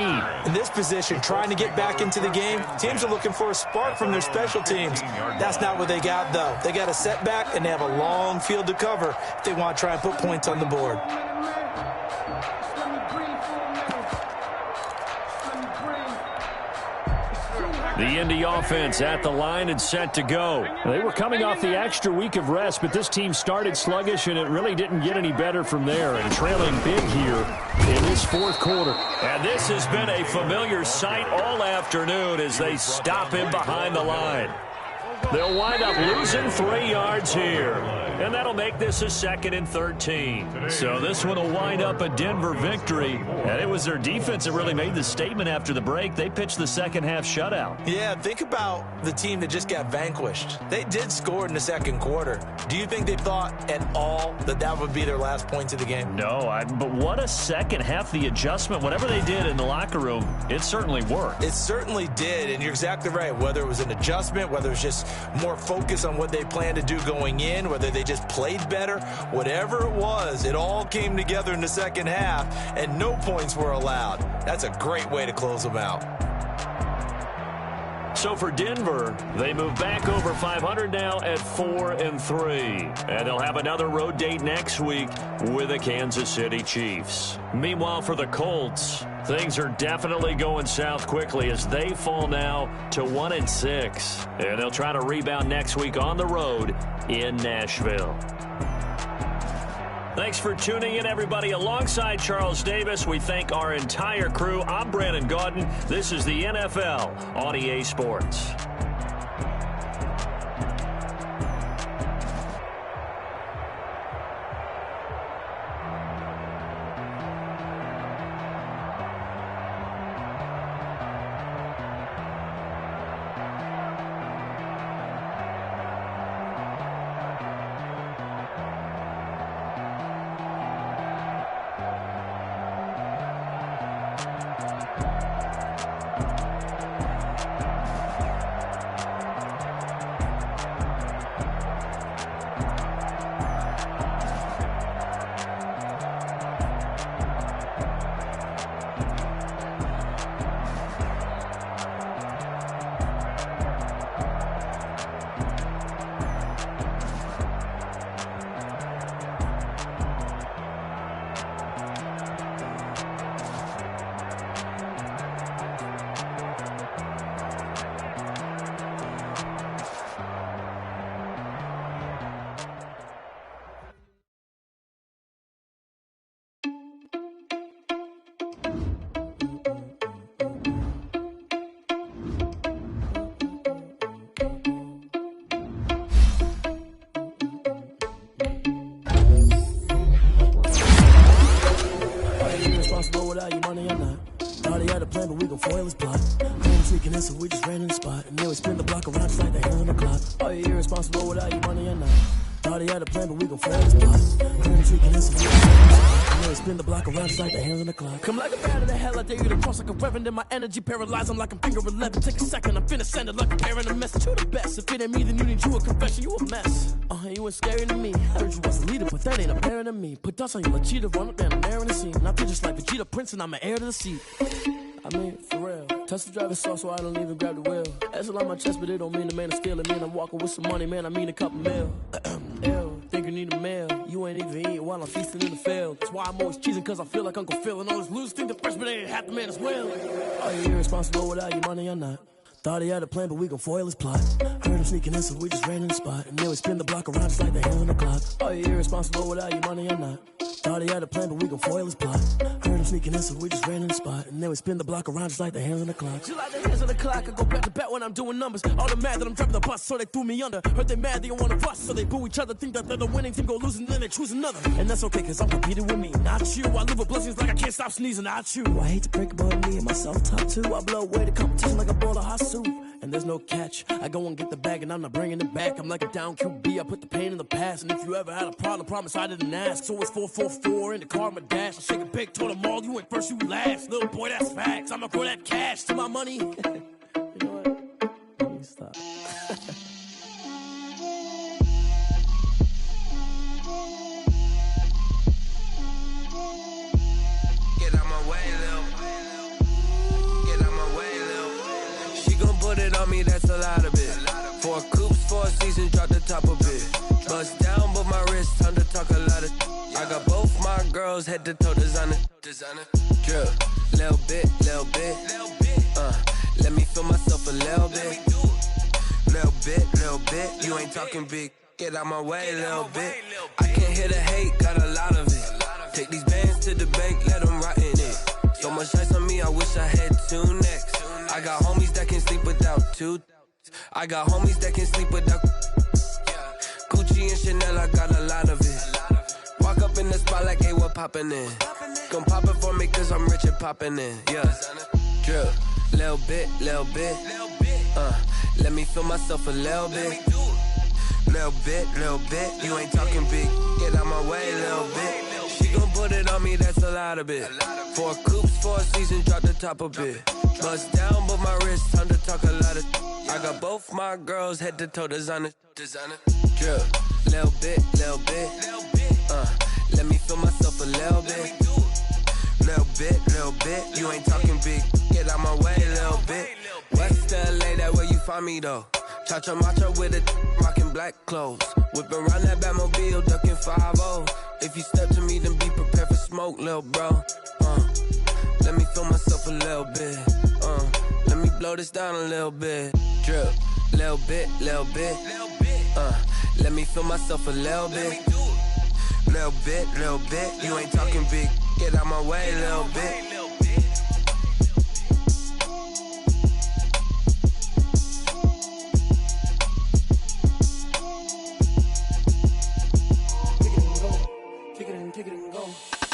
In this position, trying to get back into the game, teams are looking for a spark from their special teams. That's not what they got, though. They got a setback, and they have a long field to cover if they want to try and put points on the board. The Indy offense at the line and set to go. They were coming off the extra week of rest, but this team started sluggish, and it really didn't get any better from there. And trailing big here in this fourth quarter. And this has been a familiar sight all afternoon as they stop him behind the line. They'll wind up losing 3 yards here. And that'll make this a 2nd and 13. So this one will wind up a Denver victory. And it was their defense that really made the statement after the break. They pitched the second half shutout. Yeah, think about the team that just got vanquished. They did score in the second quarter. Do you think they thought at all that that would be their last points of the game? No, but what a second half. The adjustment, whatever they did in the locker room, it certainly worked. It certainly did, and you're exactly right. Whether it was an adjustment, whether it was just more focus on what they planned to do going in, whether they just played better, whatever it was, it all came together in the second half, and no points were allowed. That's a great way to close them out. So for Denver, they move back over 500 now at 4-3. And they'll have another road date next week with the Kansas City Chiefs. Meanwhile, for the Colts, things are definitely going south quickly as they fall now to 1-6. And they'll try to rebound next week on the road in Nashville. Thanks for tuning in, everybody. Alongside Charles Davis, we thank our entire crew. I'm Brandon Gaudin. This is the NFL on EA Sports. Without your money or not. Thought he had a plan, but we gon' foil his plot. Claim sneaking in, so we just ran in the spot. And then we spin the block around just like the hand on the clock. Are you irresponsible without your money or not? Thought he had a plan, but we gon' foil his plot. Claim sneaking in, so we just ran in the spot. And then we spin the block around just like the hand on the clock. Come like a bat of the hell, I dare you to cross like a reverend. In my energy paralyzed, I'm like I'm finger 11. Take a second, I'm finna send it like a parent a message to the best. If it ain't me, then you need you a confession, you a mess. You ain't scary to me. Heard you was a leader, but that ain't apparent to me. Put dust on you, cheetah, run up and I'm there in the scene. And I feel just like Vegeta Prince and I'm an heir to the seat. I mean, for real. Touch the driver's sauce so I don't even grab the wheel. That's on my chest, but it don't mean the man is stealing. Man, I'm walking with some money, man, I mean a couple mil. Ew, think you need a meal. You ain't even eating while I'm feasting in the field. That's why I'm always cheesing, cause I feel like Uncle Phil. And all those losers think the freshman ain't half the man as well. Are you irresponsible without your money or not? Thought he had a plan, but we gon' foil his plot. Heard him sneaking in, so we just ran in the spot. And then we spin the block around just like the hand on the clock. Are you irresponsible without your money or not? Thought he had a plan, but we gon' foil his plot. Heard him sneaking in, so we just ran in the spot. And then we spin the block around just like the hands on the clock. Just like the hands on the clock, I go back to back when I'm doing numbers. All the mad that I'm driving the bus, so they threw me under. Heard they mad, they don't wanna bust, so they boo each other. Think that they're the winning team, go losing, then they choose another. And that's okay, cause I'm competing with me, not you. I live with blessings like I can't stop sneezing, not you. I hate to break about me and my self-talk too. I blow away the competition like a bowl of hot soup. And there's no catch. I go and get the bag and I'm not bringing it back. I'm like a down QB, I put the pain in the past. And if you ever had a problem, promise I didn't ask. So it's 4-4-4 in the car, my dash. I shake a big, told them all, you ain't first, you last. Little boy, that's facts. I'ma throw that cash to my money. You know what? Let me stop. Get out my way, Lil. Get out my way, Lil. She gon' put it on me, that's a lot of it. 4 coops, 4 seasons, drop the top of it. Bust down, but my wrist, time to talk a lot of. I got both my girls, head to toe designer. Drip, little bit. Let me feel myself a little bit. Little bit. You ain't talking big. Get out my way, little bit. I can't hear the hate, got a lot of it. Take these bands to the bank, let them rot in it. So much ice on me, I wish I had 2 necks. I got homies that can sleep without 2. I got homies that can sleep without Gucci and Chanel, I got a lot of it. Walk up in the spot like, hey, what poppin' in? Gon' pop it for me cause I'm rich and poppin' in, yeah. Drip, little bit. Let me feel myself a little bit. Little bit. You ain't talking big. Get out my way, little bit. She gon' put it on me, that's a lot of it. 4 coops, 4 seasons, drop the top of it. Bust down, but my wrist time to talk a lot of. I got both my girls head to toe designer. Drip, little bit. Let me feel myself a little bit. Little bit. You ain't talking big. Get out my way, little bit. West LA, that where you find me though. Cha-cha matcha with a rockin' black clothes. Whippin' around that Batmobile, duckin' 5-0. If you step to me, then be prepared for smoke, lil' bro. Let me feel myself a little bit. Let me blow this down a little bit. Drip, little bit. Let me feel myself a little bit. Little bit. You ain't talking big. Get out my way, little bit. Kick it and go.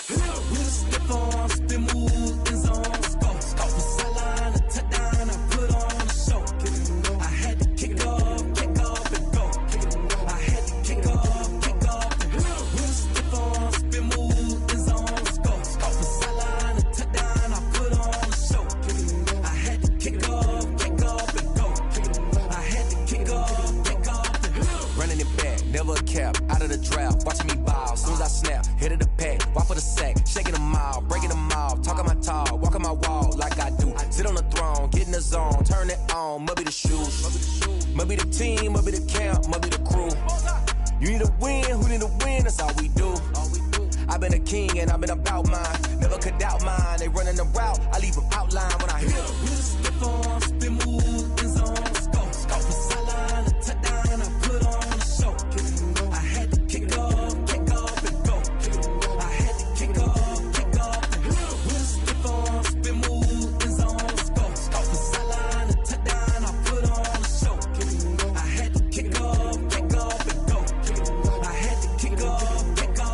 With a stiff arm, spin move, in zone, score. Off the sideline, a touchdown, I put on a show. I had to kick off and go. I had to kick off and go. With a stiff arm, spin move, in zone, score. Off the sideline, a touchdown, I put on a show. I had to kick off and go. I had to kick off and go. Running it back, never a cap, out of the draft, watching me ball. Soon as I snap, hit of the pack, walk for the sack, shaking them out, breaking them out, talking my talk, walking my wall like I do. Sit on the throne, get in the zone, turn it on, must be the shoes, must be the team, must be the camp, must be the crew. You need a win, who need a win, that's all we do. I've been a king and I've been about mine, never could doubt mine. They running the route, I leave them outline when I hit them. With a stiff arm, spin move, in zone, score. Off the sideline, a touchdown, I put on a show. I had to kick off and go. I had to kick off and go. With a stiff arm, spin move, in zone, score. Off the sideline, a touchdown, I put on a show. I had to kick off and go. I had to kick off and go.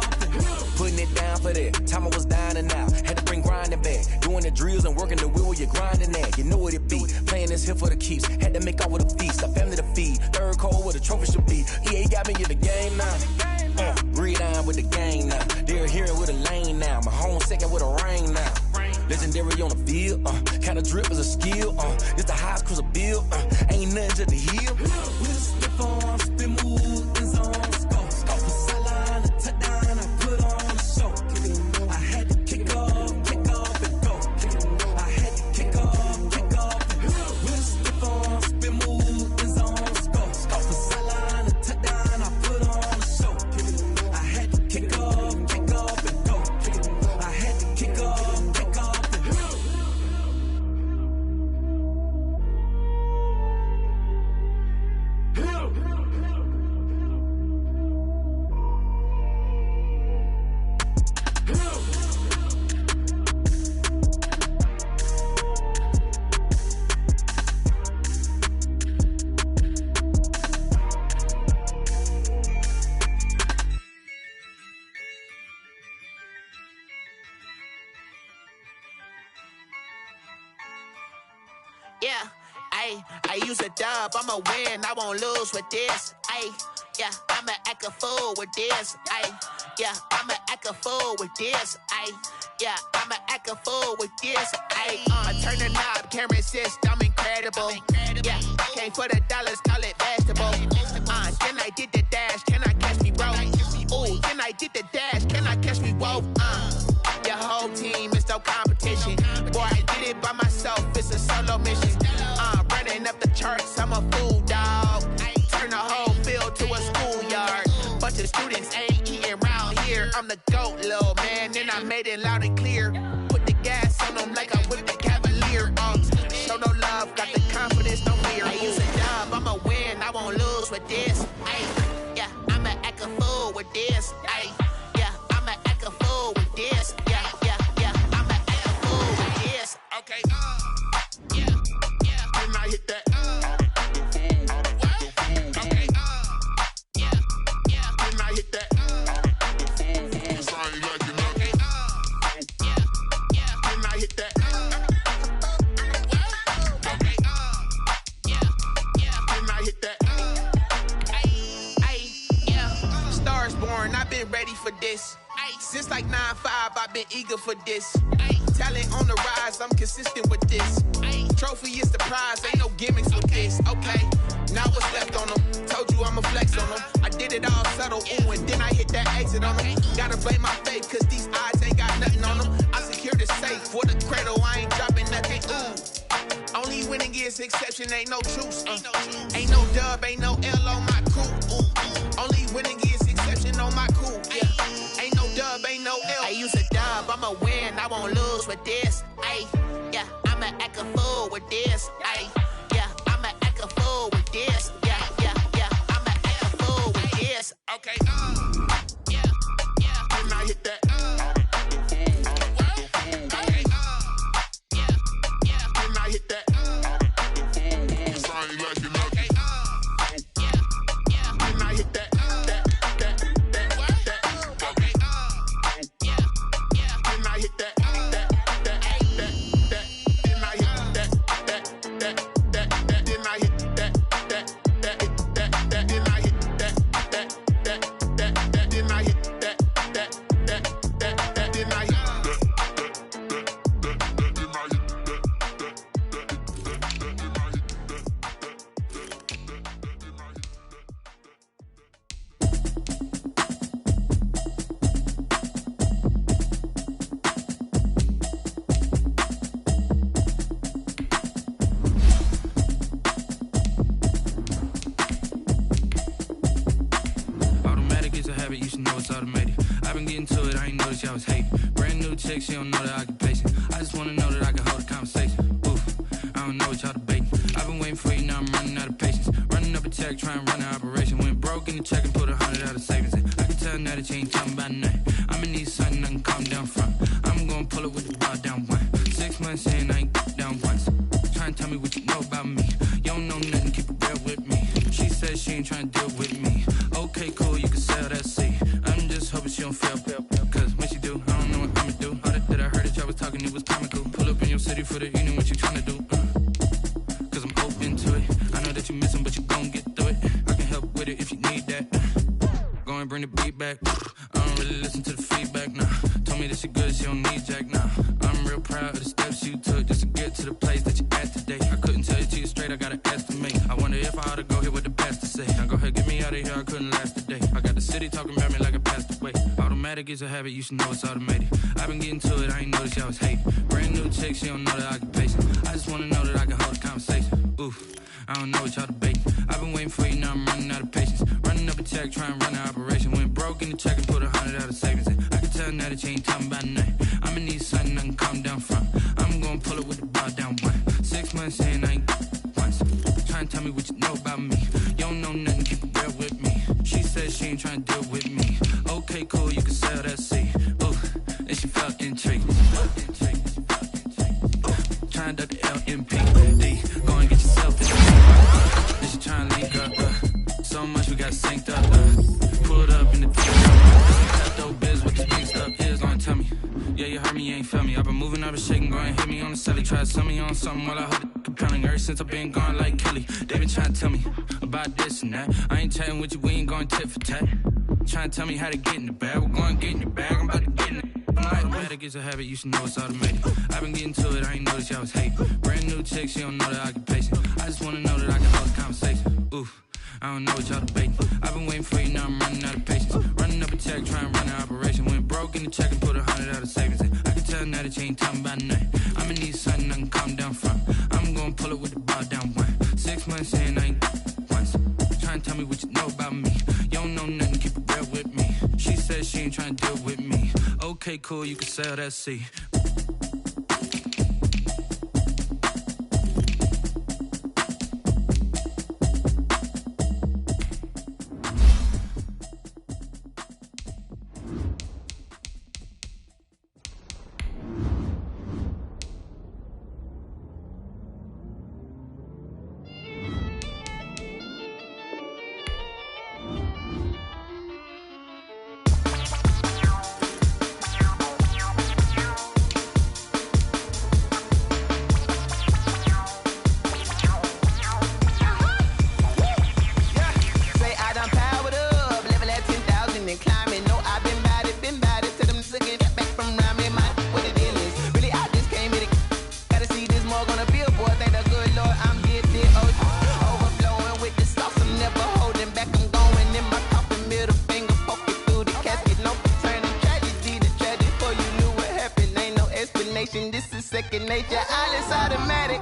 Putting it down for that, time I was down and out. Had to bring grinding back, doing the drills and working the wheel where you're grinding at. You know what it be, playing this here for the keeps. Had to make off with a feast, a family to feed. Third cold where the trophy should be. EA got me in the game now. Breathe on with the game now. They're here with a lane now. My home second with a rain now. Legendary on the field, kinda drip is a skill. It's the highest cruiser bill, ain't nothing to the hill. With a stiff arm, spin move, in zone, score. Off the sideline, a touchdown, I put on a show. I had to kick off and go. I had to kick off and go. With a stiff arm, spin move, in zone, score. Off the sideline, a touchdown, I put on a show. I had to kick off and go. I had to kick off and go. Yeah, I use a dub, I'ma win, I won't lose with this. Yeah, I'ma act a fool with this. Yeah, I'ma act a fool with this. Yeah, I'ma act a fool with this. I turn the knob, camera assist, I'm incredible. Yeah, came for the dollars, call it vegetable. Then I did the dash, can I catch me, bro? Ooh, then I did the dash, can I catch me, whoa? Your whole team is no competition. Boy, I did it by myself, it's a solo mission. Running up the charts, I'm a fool, dog. Turn the whole field to a schoolyard. Bunch of students ain't eating round here. I'm the GOAT, little man, and I made it loud and clear. Put the gas on them like I whipped the Cavalier. Show no love, got the confidence, no fear. I use a dub, I'ma win, I won't lose with this. Yeah, I'ma act a fool with this. Yeah, I'ma act a fool with this. Yeah, I'ma act a fool with this. Okay, Can I hit that? Okay, Can I hit that? Cause I ain't like it. Okay, Can I hit that? Okay, Can I hit that? Stars born, I've been ready for this. Since like 9-5, I've been eager for this. talent on the rise, I'm consistent with this. Trophy is the prize, ain't no gimmicks with this. Okay, now what's left on them? Told you I'ma flex on them. I did it all subtle, ooh, and then I hit that exit on them. Gotta blame my faith, cause these odds ain't got nothing on them. I secure the safe for the cradle, I ain't dropping nothing, ooh. Only winning is exception, ain't no truce. Ain't no dub, ain't no L on my crew. Only winning is exception on my crew. Yeah, ain't no dub, ain't no L. I use a dub, I'ma win, I won't lose with this. Ay, yeah, I'ma act a fool with this. Ay, yeah, I'ma act a fool with this. Yeah, I'ma act a fool with this. Okay, yeah, when I hit that. She don't know the occupation. I just wanna know that I can hold a conversation. Oof, I don't know what y'all debating. I've been waiting for you, now I'm running out of patience. Running up a check, trying to run an operation. Went broke in the check and put 100 out of savings in. I can tell now that you ain't talking about nothing. I'ma need something I can calm down from. I'm gonna pull it with the bar down one. 6 months in, I ain't down once. Trying to tell me what you know about me. You don't know nothing, keep it real with me. She says she ain't trying to deal with me. Okay, cool, you can sell that seat. I'm just hoping she don't fail. Cause when she do, I don't know what I'ma do. That I heard that y'all was talking, it was comical. Pull up in your city for the evening, what you tryna do? Cause I'm open to it. I know that you miss him, but you gon' get through it. I can help with it if you need that. Go and bring the beat back. I don't really listen to the feedback, nah. Told me that she good, she don't need jack, nah. I'm real proud of the steps you took just to get to the place that you at today. I couldn't tell you to you straight, I gotta estimate. I wonder if I ought to go here with the best to say. Now go ahead, get me out of here, I couldn't last a day. I got the city talking about me like I passed away. Automatic is a habit, you should know it's automated. I've been getting to it, I ain't noticed y'all was hating. Brand new chick, she don't know the occupation. I just wanna know that I can hold a conversation. Oof, I don't know what y'all debating. I've been waiting for you, now I'm running out of patience. Running up a check, trying to run an operation. Went broke in the check and put 100 out of savings in. I can tell now that you ain't talking about nothing. I'ma need something I can calm down from. I'm gonna pull it with the bar down one. 6 months in, I ain't once. Trying to tell me what you know about me. You don't know nothing, keep it real with me. She says she ain't trying to deal with me. Okay, cool, you can sell that seat. Oof, and she felt intrigued. Trying to duck the LMPD. Go and get yourself in the and she trying to link up. So much we got synced up. Pulled up in the dope biz with the big stuff is gonna tell me. Yeah, you heard me, you ain't felt me. I've been moving, I've been shaking, go and hit me on the celly. Try to sell me on something while I hold it compelling. Ever since I've been gone like Kelly, they been trying to tell me about this and that. I ain't chatting with you, we ain't going tit for tat. Trying to tell me how to get in the bag. We're going to get in your bag, I'm about to get in it. Automatic is a habit, you should know it's automated. I've been getting to it, I ain't noticed y'all was hating. Brand new chick, she don't know the occupation. I just wanna know that I can hold a conversation. Oof, I don't know what y'all debating. I've been waiting for you, now I'm running out of patience. Running up a check, trying to run an operation. Went broke in the check and put 100 out of savings in. I can tell now that you ain't talking about nothing. I'ma need something I can calm down from. I'm gonna pull it with the bar down one. 6 months in, I ain't once. Trying to tell me what you know about me. You don't know nothing, keep it real with me. She says she ain't trying to deal with me. Okay, cool, you can sell that seat. second nature. All is automatic.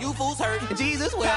You fools hurt. Jesus will.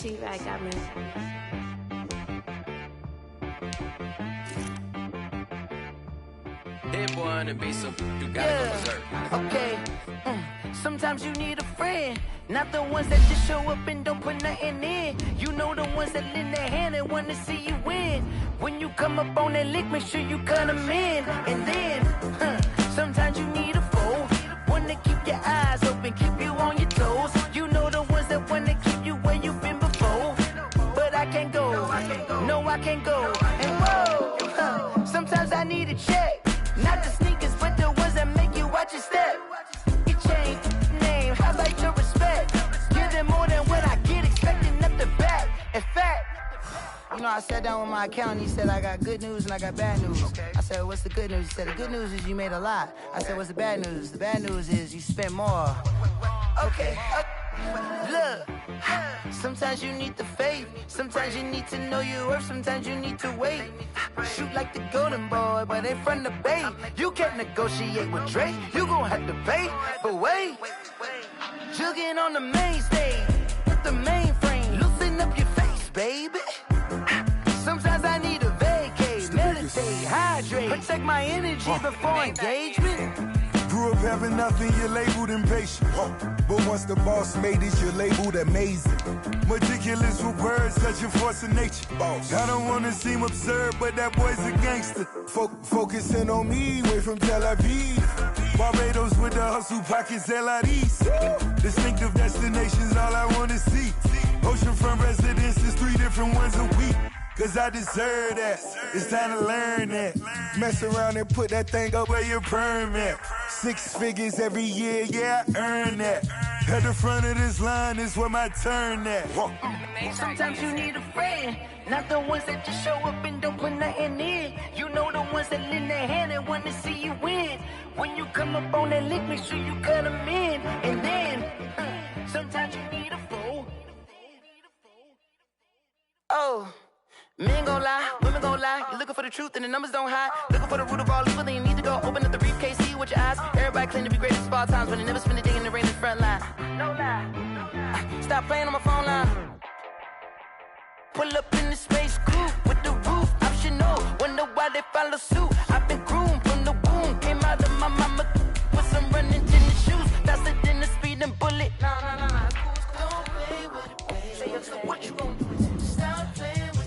She-Rag got me. Hit one and be so you gotta go berserk. Okay. Sometimes you need a friend, not the ones that just show up and don't put nothing in. You know the ones that lend their hand and want to see you win. When you come up on that lick, make sure you cut them in. And then, sometimes you need a foe, one to keep your eyes open, keep you on your toes. You know the ones that want to keep you where you've been before. But I can't go, no I can't go. And whoa, sometimes I need a check, not the sneakers, but the ones that make you watch your step. You change name, how about your respect? Give them more than what I get, expecting nothing back. In fact, you know, I sat down with my accountant, he said, I got good news and I got bad news. I said, what's the good news? He said, the good news is you made a lot. I said, what's the bad news? The bad news is you spent more. Okay, look, sometimes you need the faith, sometimes you need to know your worth, sometimes you need to wait. Shoot like the golden boy, but in front of the bay. You can't negotiate with Drake, you gon' have to pay. But wait, jugging on the main stage with the mainframe, loosen up your face, baby. Sometimes I need a vacate, meditate, hydrate, protect my energy before engagement. Grew up having nothing, you're labeled impatient. But once the boss made it, you're labeled amazing. Meticulous with words, such a force of nature. I don't wanna seem absurd, but that boy's a gangster. Focusing on me, way from Tel Aviv. Barbados with the hustle pockets, LIDs. Distinctive destinations, all I wanna see. Oceanfront residences, 3 different ones a week. Cause I deserve that, it's time to learn that. Mess around and put that thing up where your permit. 6 figures every year, yeah, I earn that. At the front of this line is where my turn at. Sometimes you need a friend, not the ones that just show up and don't put nothing in. You know the ones that lend their hand and want to see you win. When you come up on that lick, make sure you cut them in. And then, sometimes you need a foe. Oh. Men gon' lie, women gon' lie. You're looking for the truth and the numbers don't hide. Looking for the root of all evil, then you need to go open up the briefcase, see with your eyes. Everybody claim to be greatest of all times, but they never spend a day in the rain in the front line. No lie. Stop playing on my phone line. Pull up in the space coupe with the roof optional. Wonder why they follow suit. I've been groomed from the womb. Came out of my mama with some running tennis shoes. Faster than the speeding bullet. Nah. Don't play with it, baby. Say, what you gon' do? Stop playing with it.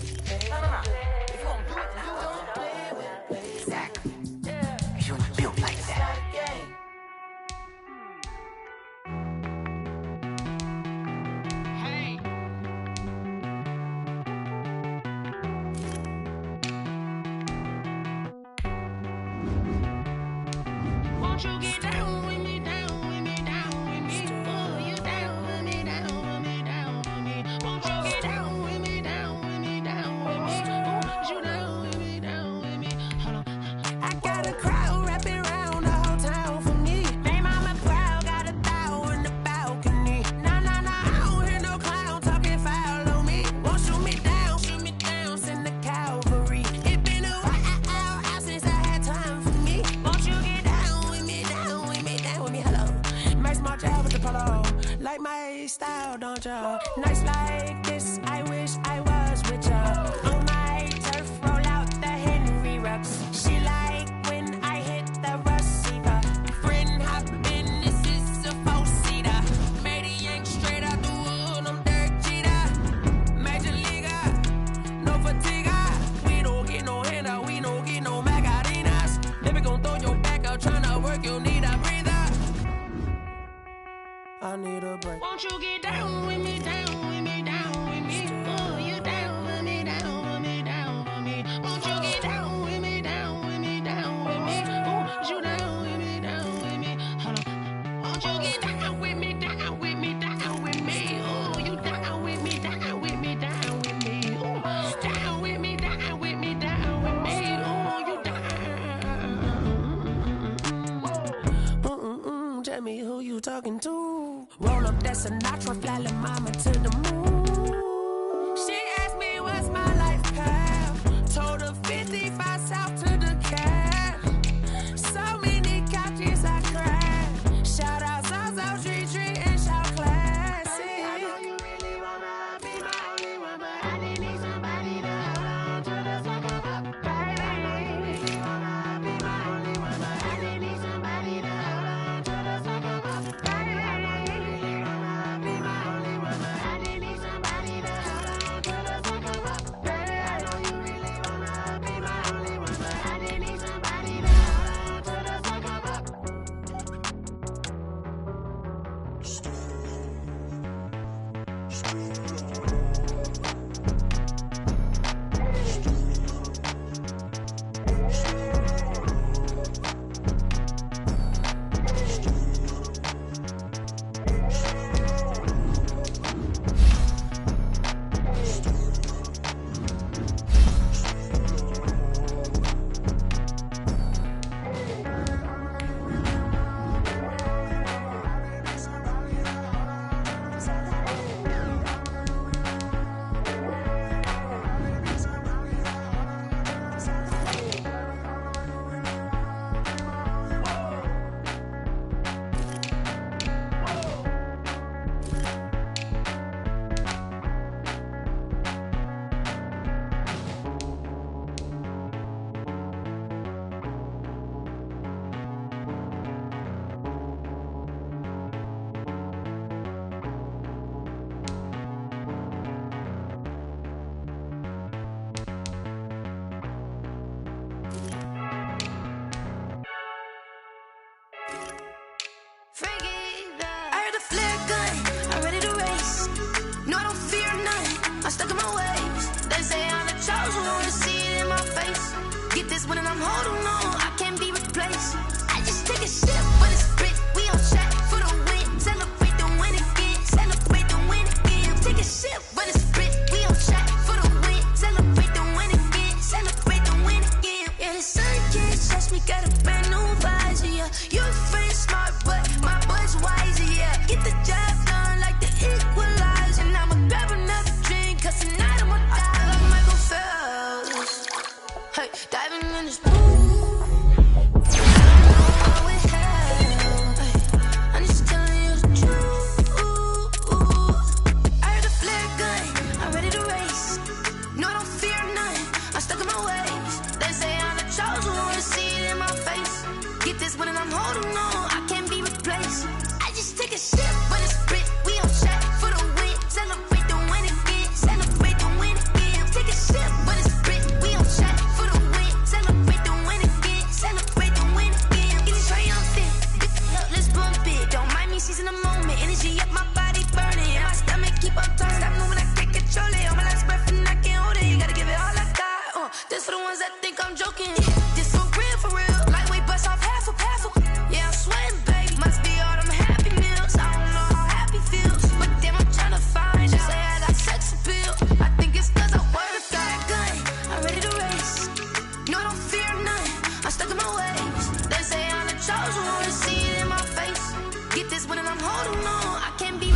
like my style, don't ya? Nights like this, I wish I was with ya. On my turf, roll out the Henry rocks. She like when I hit the receiver. Friend hop in, this is a four-seater. Made a yank straight out the wood, I'm Derek Jeter. Major leaguer, no fatigue. We don't get no handout, we don't get no Macarinas. Never gon' throw your back out, tryna work, you need a breather. I need a break. Won't you get down with me, down with me, down with me? Oh, you down with me, down with me, down with me. Won't you get down with me, down with me, down with me? Oh, you down with me, down with me? Hold on. Won't you get down with me, down with me, down with me? Oh, you down with me, down with me, down with me? Oh, down with me, down with me, down with me? Oh, you down. Tell me who you talking to. Roll up that Sinatra, fly la mama to the moon. She asked me what's my life path. Told her 55 south to the cab. So many couches I cried. Shout out Zazo, Tree, and shout classic. I know you really wanna be my only one, but I didn't need somebody to hold on to the second up. Baby, I know you really wanna be my only one, but I didn't need somebody to hold on to the second up. Baby, I know you really wanna be my only one, but I didn't need somebody to hold on to the second up. Baby, I know you really wanna be my only one, but I didn't need somebody to hold on to the second up. I heard the flare gun, I'm ready to race. No, I don't fear none, I'm stuck in my ways. They say I'm the chosen one, see it in my face. Get this one and I'm holding on, I can't be replaced. I just take a sip for the spit, we on track for the win. Celebrate the win again, celebrate the win again. Take a sip for the spit, we on track for the win. Celebrate the win again, celebrate the win again. Yeah, the sun can't touch me, got a brand new visor, yeah. Your friend's smart, but my boy's wiser, yeah. Get the job done like the equalizer. And I'ma grab another drink, cause tonight I'ma die like Michael Phelps. Hey, diving in this pool. I'm just telling you the truth. I heard the flare gun, I'm ready to race. No, I don't fear none, I'm stuck in my ways. They say I'm the chosen one, see it in my face. Get this one and I'm holding on, I can't be replaced. I just take a sip for the spit, we on track for the win. Celebrate the win again, celebrate the win again. Take a sip for the spit, we on track for the win. Celebrate the win again, celebrate the win again. Get it triumphant, look, let's bump it. Don't mind me seizing the moment, energy up my body burning. And my stomach keep up turning, stop moving, I can't control it. On my last breath and I can't hold it, you gotta give it all I got. This for the ones that think I'm joking, this for real. Lightweight bust off half a paddle. Yeah, I'm sweating, babe. Must be all them happy meals. I don't know how happy feels, but damn, I'm tryna find out. Say I got sex appeal. I think it's cause I work. Got a gun, I'm ready to race. No, I don't fear none, I'm stuck in my ways. They say I'm the chosen one, see it in my face. Get this one and I'm holding on, I can't be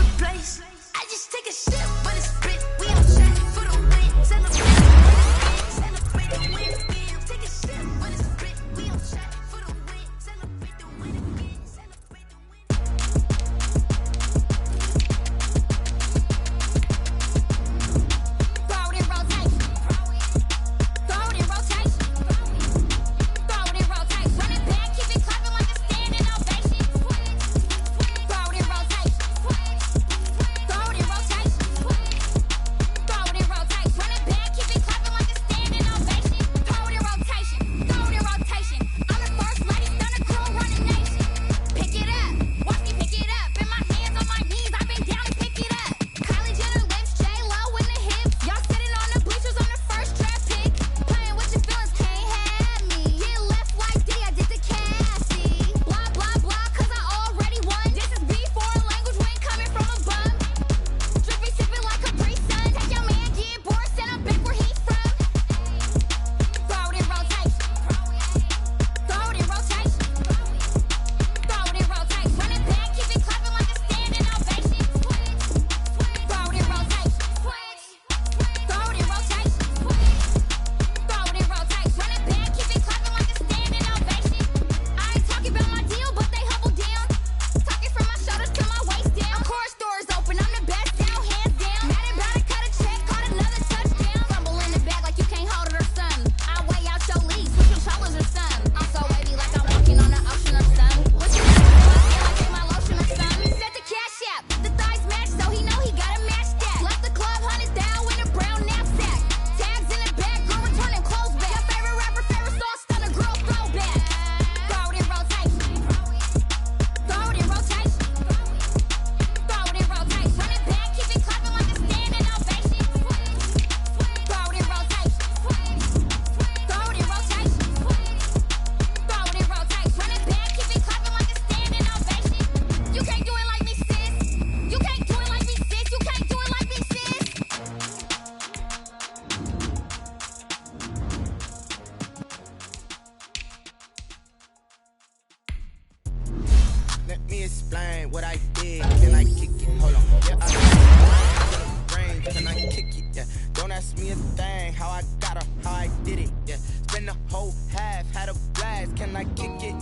Let me explain what I did. Can I kick it? Hold on. Yeah, I range. Can I kick it? Yeah. Don't ask me a thing. How I got her, how I did it. Yeah. Spend the whole half, had a blast. Can I kick it?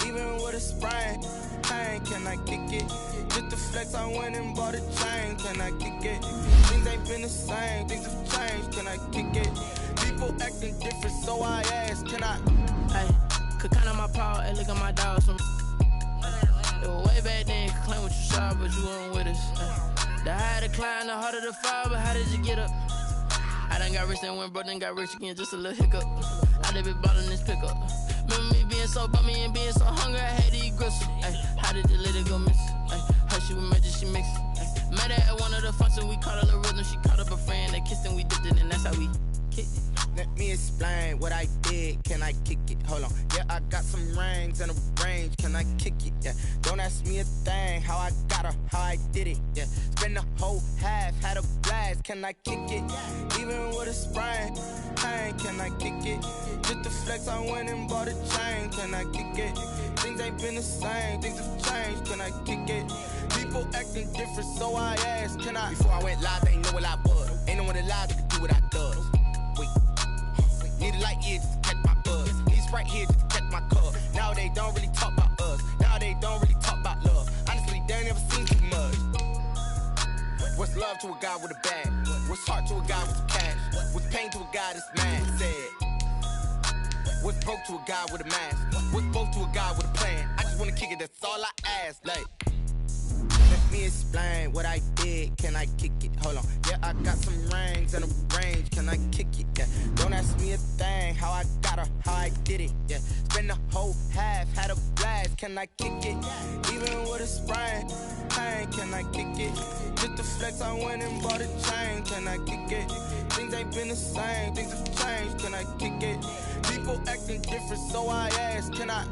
Even with a sprain. Pain, can I kick it? Just the flex, I went and bought a chain. Can I kick it? Things ain't been the same. Things have changed. Can I kick it? People acting different, so I ask. Can I? Hey, could count on my power. Hey, look at my dogs. It was way back then. Could claim what you saw, but you weren't with us. The higher the climb, the harder the fall. But how did you get up? I done got rich and went broke, then got rich again. Just a little hiccup. I done been ballin' this pickup. Remember me being so bummy and being so hungry, I had to eat gristle. Ay, how did the lady go miss? Ay, how she was magic, she mixed. Ay, met her at one of the functions, we caught a little rhythm. She caught up a friend, they kissed and we dipped it, and that's how we kicked it. Let me explain what I did. Can I kick it? Hold on. Yeah, I got some rings and a range. Can I kick it? Yeah. Don't ask me a thing. How I got her, how I did it. Yeah. Spend the whole half, had a blast. Can I kick it? Even with a sprain. Pain, can I kick it? Just the flex, I went and bought a chain. Can I kick it? Things ain't been the same. Things have changed. Can I kick it? People acting different, so I asked. Can I? Before I went live, they ain't know what I was. Ain't no one alive that could do what I does. Need a light here just to catch my buzz. Need Sprite here just to catch my cup. Now they don't really talk about us. Now they don't really talk about love. Honestly, they ain't never seen too much. What's love to a guy with a bag? What's heart to a guy with some cash? What's pain to a guy that's mad? Said. What's broke to a guy with a mask? What's both to a guy with a plan? I just wanna kick it, that's all I ask. Like, let me explain what I did. Can I kick it? Hold on. Yeah, I got some rings and a range. Can I kick it? Yeah. Don't ask me a thing. How I got her, how I did it. Yeah. Spend the whole half, had a blast. Can I kick it? Even with a sprain. Pain, can I kick it? Just the flex, I went and bought a chain. Can I kick it? Things ain't been the same. Things have changed. Can I kick it? People acting different, so I ask. Can I?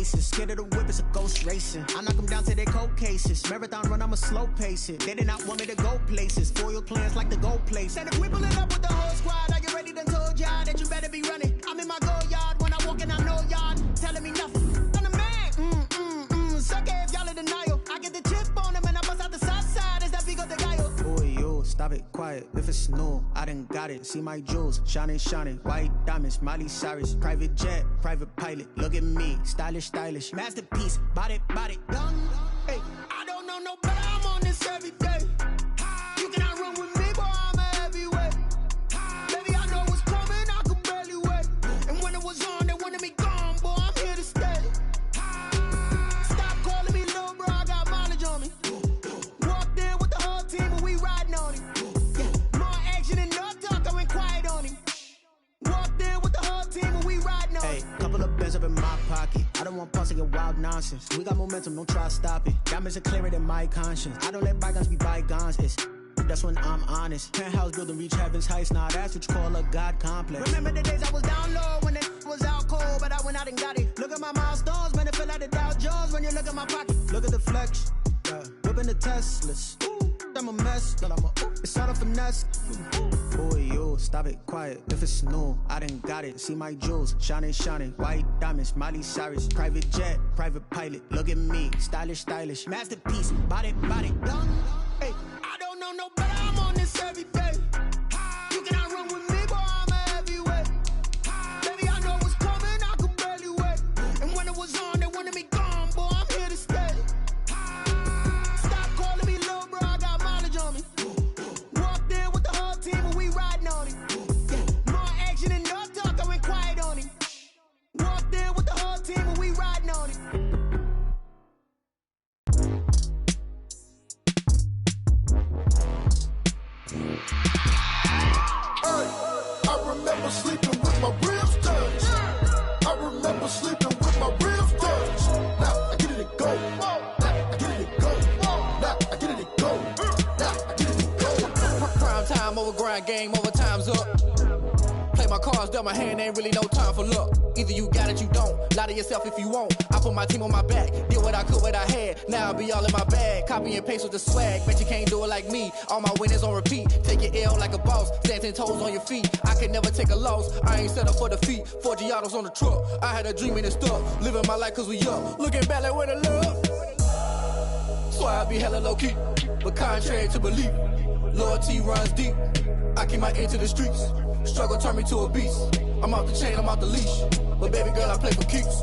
Scared of the whip, it's a ghost racing. I knock them down to their cold cases. Marathon run, I'ma slow pace it. They did not want me to go places. Foil plans like the go place. And if we pull it up with the whole squad, are you ready? Done told y'all that you better be running. I'm in my go yard when I walk in, I know y'all telling me nothing. I'm the man. Suck it if y'all in denial. I get the chip on them and I bust out the south side. Is that Vigo de Gallo? Boy, yo, stop it, quiet. If it's new, I done got it. See my jewels, shining, shining. White diamonds, Miley Cyrus. Private jet, private pilot. Look at me, stylish, stylish. Masterpiece, body, done. Hey, I don't know no better. I'm on this every day. You cannot run with me, boy. I'm a heavyweight. Baby, I know what's coming. I could barely wait. And when it was on, they wanted me gone, boy. I'm here to stay. Stop calling me little bro. I got mileage on me. Walked in with the whole team and we riding on him. Yeah, more action and no talk. I went quiet on him. Walked in with the whole team and we riding on him. Hey, couple of bands up in my pocket. I don't want pause to get wild nonsense. We got momentum, don't try to stop it. Diamonds are clearer than my conscience. I don't let bygones be bygones. That's when I'm honest. Penthouse building reach heaven's heights. Nah, that's what you call a God complex. Remember the days I was down low when it was out cold, but I went out and got it. Look at my milestones, man, it feel like the Dow Jones when you look at my pocket. Look at the flex, yeah. Whipping the Teslas. I'm a mess, but it's all a finesse. Boy, yo, stop it, quiet. If it's new, I done got it. See my jewels, shining, shining. White diamonds, Miley Cyrus. Private jet, private pilot. Look at me, stylish, stylish. Masterpiece, body, done. Hey, I don't know no better. I'm on this every day. You cannot run with me, boy. I'm a heavyweight. Baby, crying game over, time's up. Play my cards, dealt my hand, ain't really no time for luck. Either you got it, you don't. Lie to yourself if you won't. I put my team on my back, did what I could, what I had. Now I'll be all in my bag, copy and paste with the swag. Bet you can't do it like me. All my winners on repeat. Take your L like a boss, stand 10 toes on your feet. I can never take a loss. I ain't set up for defeat. 4 Giottos on the truck. I had a dream and it stuck. Living my life cause we up. Looking back like where the love. Swear I be hella low key, but contrary to belief, loyalty runs deep. I keep my ear to the streets. Struggle turned me to a beast. I'm off the chain, I'm off the leash. But baby girl, I play for keeps.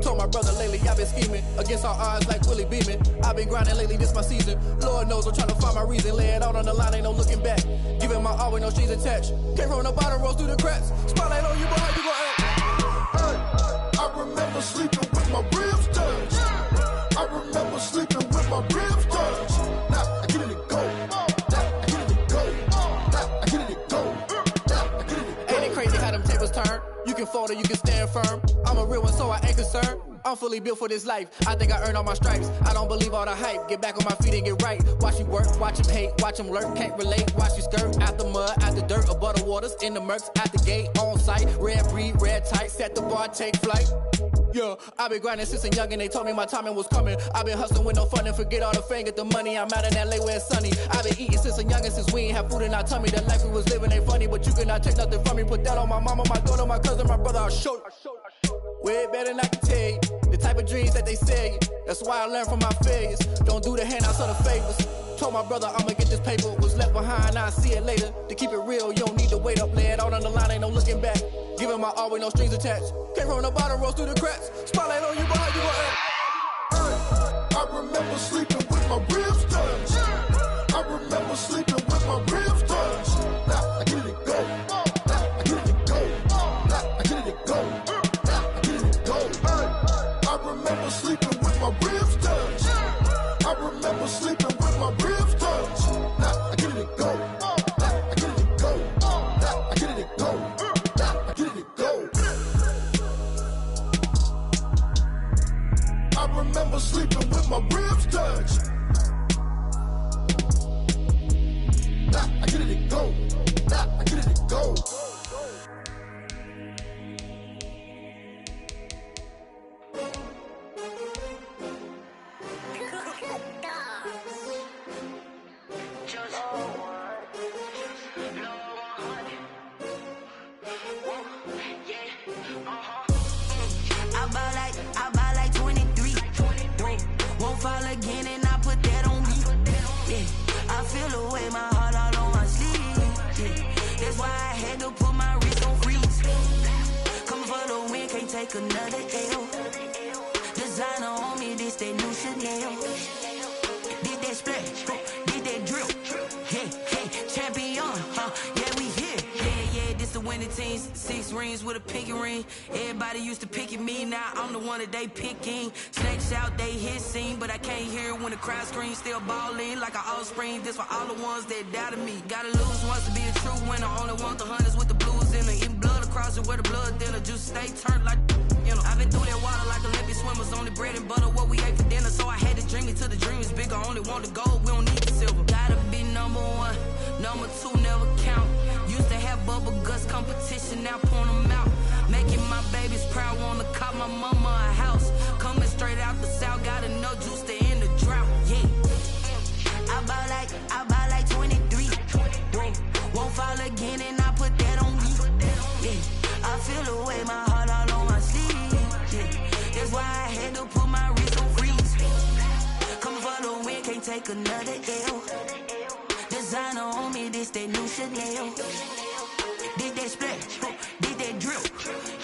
Told my brother lately, I've been scheming against all odds like Willie Beeman. I've been grinding lately, this my season. Lord knows I'm trying to find my reason. Lay it out on the line, ain't no looking back. Giving my all with no strings attached. Came from the bottom, rose through the cracks. Spotlight on you, boy, how you gon' act? Hey, I remember sleeping with my ribs touched. I remember sleeping with my ribs touched. Now I get it to go. Now I get it to go. Now I get it to go. Ain't it crazy how them tables turn? You can fold or you can stand firm. I'm a real one, so I ain't concerned. I'm fully built for this life. I think I earned all my stripes. I don't believe all the hype. Get back on my feet and get right. Watch you work, watch him hate, watch him lurk. Can't relate, watch you skirt. Out the mud, out the dirt, above the waters, in the murks, at the gate, on site. Red breed, red tight, set the bar, take flight. Yeah, I've been grinding since a youngin', they told me my timing was coming. I've been hustling with no fun and forget all the fame, get the money. I'm out in LA where it's sunny. I've been eating since a youngin', since we ain't have food in our tummy. The life we was living ain't funny, but you cannot take nothing from me. Put that on my mama, my daughter, my cousin, my brother, I'll show you. Way better than I can tell you. The type of dreams that they sell you. That's why I learned from my failures. Don't do the handouts or the favors. Told my brother I'ma get this paper. Was left behind, I'll see it later. To keep it real, you don't need to wait up. Lay it out on the line, ain't no looking back. Giving my all with no strings attached. Came from the bottom, rose through the cracks. Spotlight on you, boy, how you gon' act? Hey, I remember sleeping with my ribs touched. I remember sleeping with my ribs touched. Now I get it to go. Now I get it to go. Now I get it to go. Now I get it to go. Hey, I remember sleeping with my ribs touched. I remember sleeping with my ribs touched. Now I get it to go. Now I get it to go. Now I get it to go. Now I get it to go. I remember sleeping with my ribs touched. Now I get it to go. Now I get it to go. I buy like 23. Won't fall again and I put that on me. Yeah, I feel the way my heart all on my sleeve. Yeah, that's why I had to put my wrist on freeze. Coming for the win, can't take another L. Designer on me, this that new Chanel. Did that splash, did that drill. Yeah, hey, champion, yeah, we here. Yeah, this the winning team. 6 rings with a pinky ring. Everybody used to pick at me, now I'm the one that they picking. Snakes out, they hit scene, but I can't hear it when the crowd screams. Still ballin' like an offspring. This for all the ones that doubted me. Gotta lose once to be a true winner. Only want the hunters with the blues in it. Eating blood across it where the blood dinner. Juice stay turned like, you know. I've been through that water like Olympic swimmers. Only bread and butter, what we ate for dinner. So I had to dream it till the dream is bigger. Only want the gold, we don't need the silver. Gotta be number 1, number 2 never count. Used to have bubble guts competition, now point them out. Making my babies proud, wanna cop my mama a house. Coming straight out the south, got enough juice to end the drought. Yeah, I buy like 23. Won't fall again and I put that on me. Yeah, I feel the way my heart all on my sleeve. Yeah, that's why I had to put my wrist on freeze. Coming for the win, can't take another L. Designer on me, this that new Chanel. Did that splash, did that drill.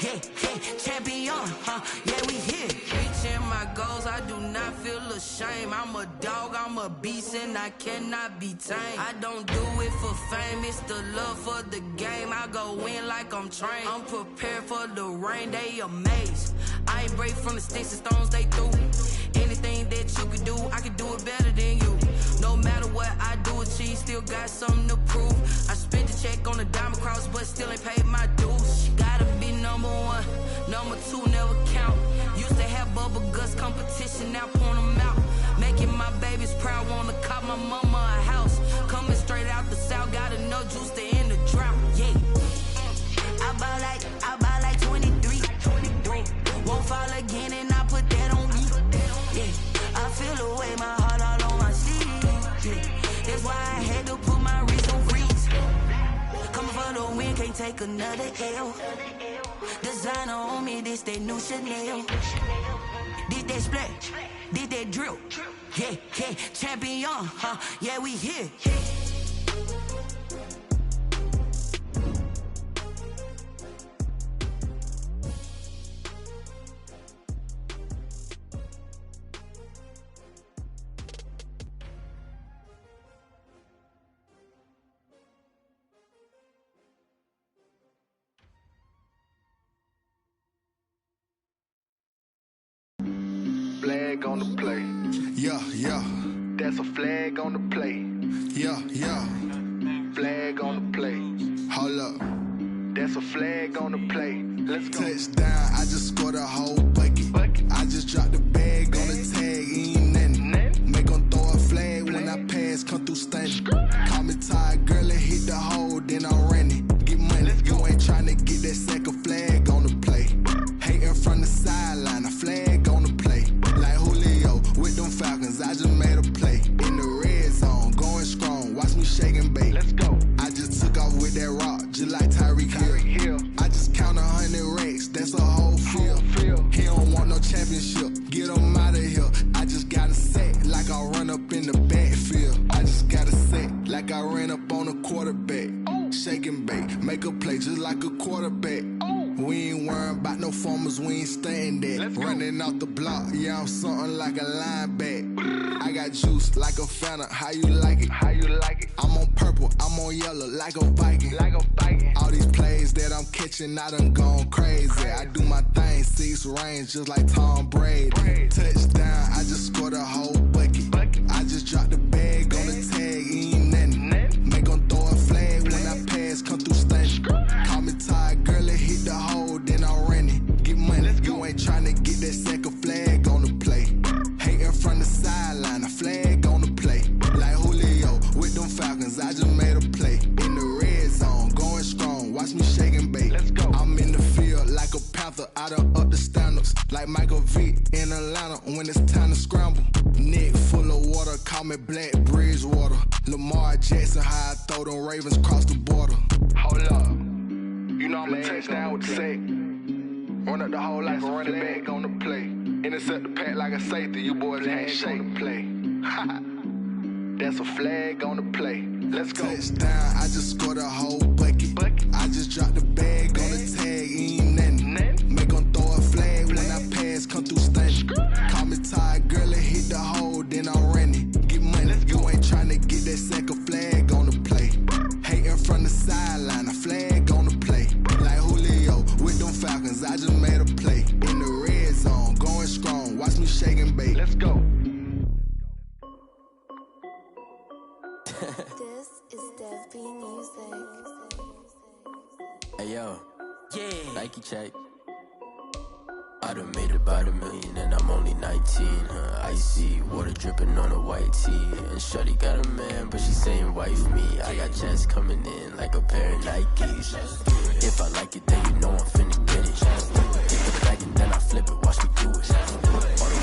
Yeah, hey, champion, yeah, we here. Reaching my goals, I do not feel ashamed. I'm a dog, I'm a beast, and I cannot be tamed. I don't do it for fame, it's the love for the game. I go in like I'm trained. I'm prepared for the rain, they amazed. I ain't break from the sticks and stones they threw. Anything that you could do, I can do it better than you. No matter what I do achieve, still got something to prove. I spent the check on the diamond cross, but still ain't paid my dues. Gotta be number 1, number 2 never count. Used to have bubble guts competition, now point them out. Making my babies proud, wanna cop my mama a house. Coming straight out the south, got enough juice to end the take another L. Designer on me, this they new Chanel. This they splash, this they drill. Yeah, yeah, champion, huh? Yeah, we here. Flag on the play. Yeah, yeah. That's a flag on the play. Yeah, yeah. Flag on the play. Hold up. That's a flag on the play. Let's go. Touchdown, I just scored a whole bucket. I just dropped the bag on the tag, ain't nothing. Make them throw a flag when I pass, come through stunning. Call me tired, girl, and hit the hole, then I'm running. Get money, you ain't tryna get that second flag on the play. Hating from the sideline, a flag on the play. Like Julio with them Falcons, I just made a play. In the red zone, going strong, watch me shake and bake. Let's go. I just took off with that rock, just like Tyreek Hill. I just count 100 racks, that's a whole field. He don't want no championship, get him out of here. I just got a set, like I run up in the backfield. I just got a set, like I ran up on a quarterback. Shake and bake, make a play just like a quarterback. We ain't worrying about no formers, we ain't staying there. Running off the block, yeah, I'm something like a linebacker. I got juice like a Fanta, how you like it? How you like it? I'm on purple, I'm on yellow, like a Viking. Like a Viking. All these plays that I'm catching, I done gone crazy. I do my thing, 6 range, just like Tom Brady. Touchdown, I just scored a whole bucket. I just dropped the bag on the tag, ain't nothing. Make them throw a flag when I pass, come through stunning. Call me tired, girl, and hit the hole, then I'm running. Get money, you ain't tryna get that second flag on the play. Hating from the sideline, a flag on the play. Like Julio with them Falcons, I just made a play. In the red zone, going strong, watch me shake and bake. Let's go. I'm in the field like a Panther, I done up the standards. Like Michael Vick in Atlanta when it's time to scramble. Neck full of water, call me Black Bridgewater. Lamar Jackson, how I throw them Ravens cross the border. Hold up. You know I'm a touchdown with the sack. Run up the whole like a running back on the play. Intercept the pack like a safety. You boys ain't shake. Play. That's a flag on the play. Let's go. Touchdown, I just scored a whole bucket. I just dropped the bag on the tag, ain't nothing. Make them throw a flag when I pass, come through stunning. Call me tired, girl, and hit the hole, then I'm running. Get money, you ain't tryna get that second flag on the play. Hating from the sideline, a flag on the play. Like Julio with them Falcons, I just made a play. In the red zone, going strong, watch me shake and bake. Let's go. This is Dev B Music. Hey yo, Yeah. Nike check. I done made about $1 million and I'm only 19, huh? Icy water dripping on a white tee. And shorty got a man, but she saying wife me. I got checks coming in like a pair of Nikes. If I like it, then you know I'm finna get it. Take the bag and then I flip it, watch me do it. All the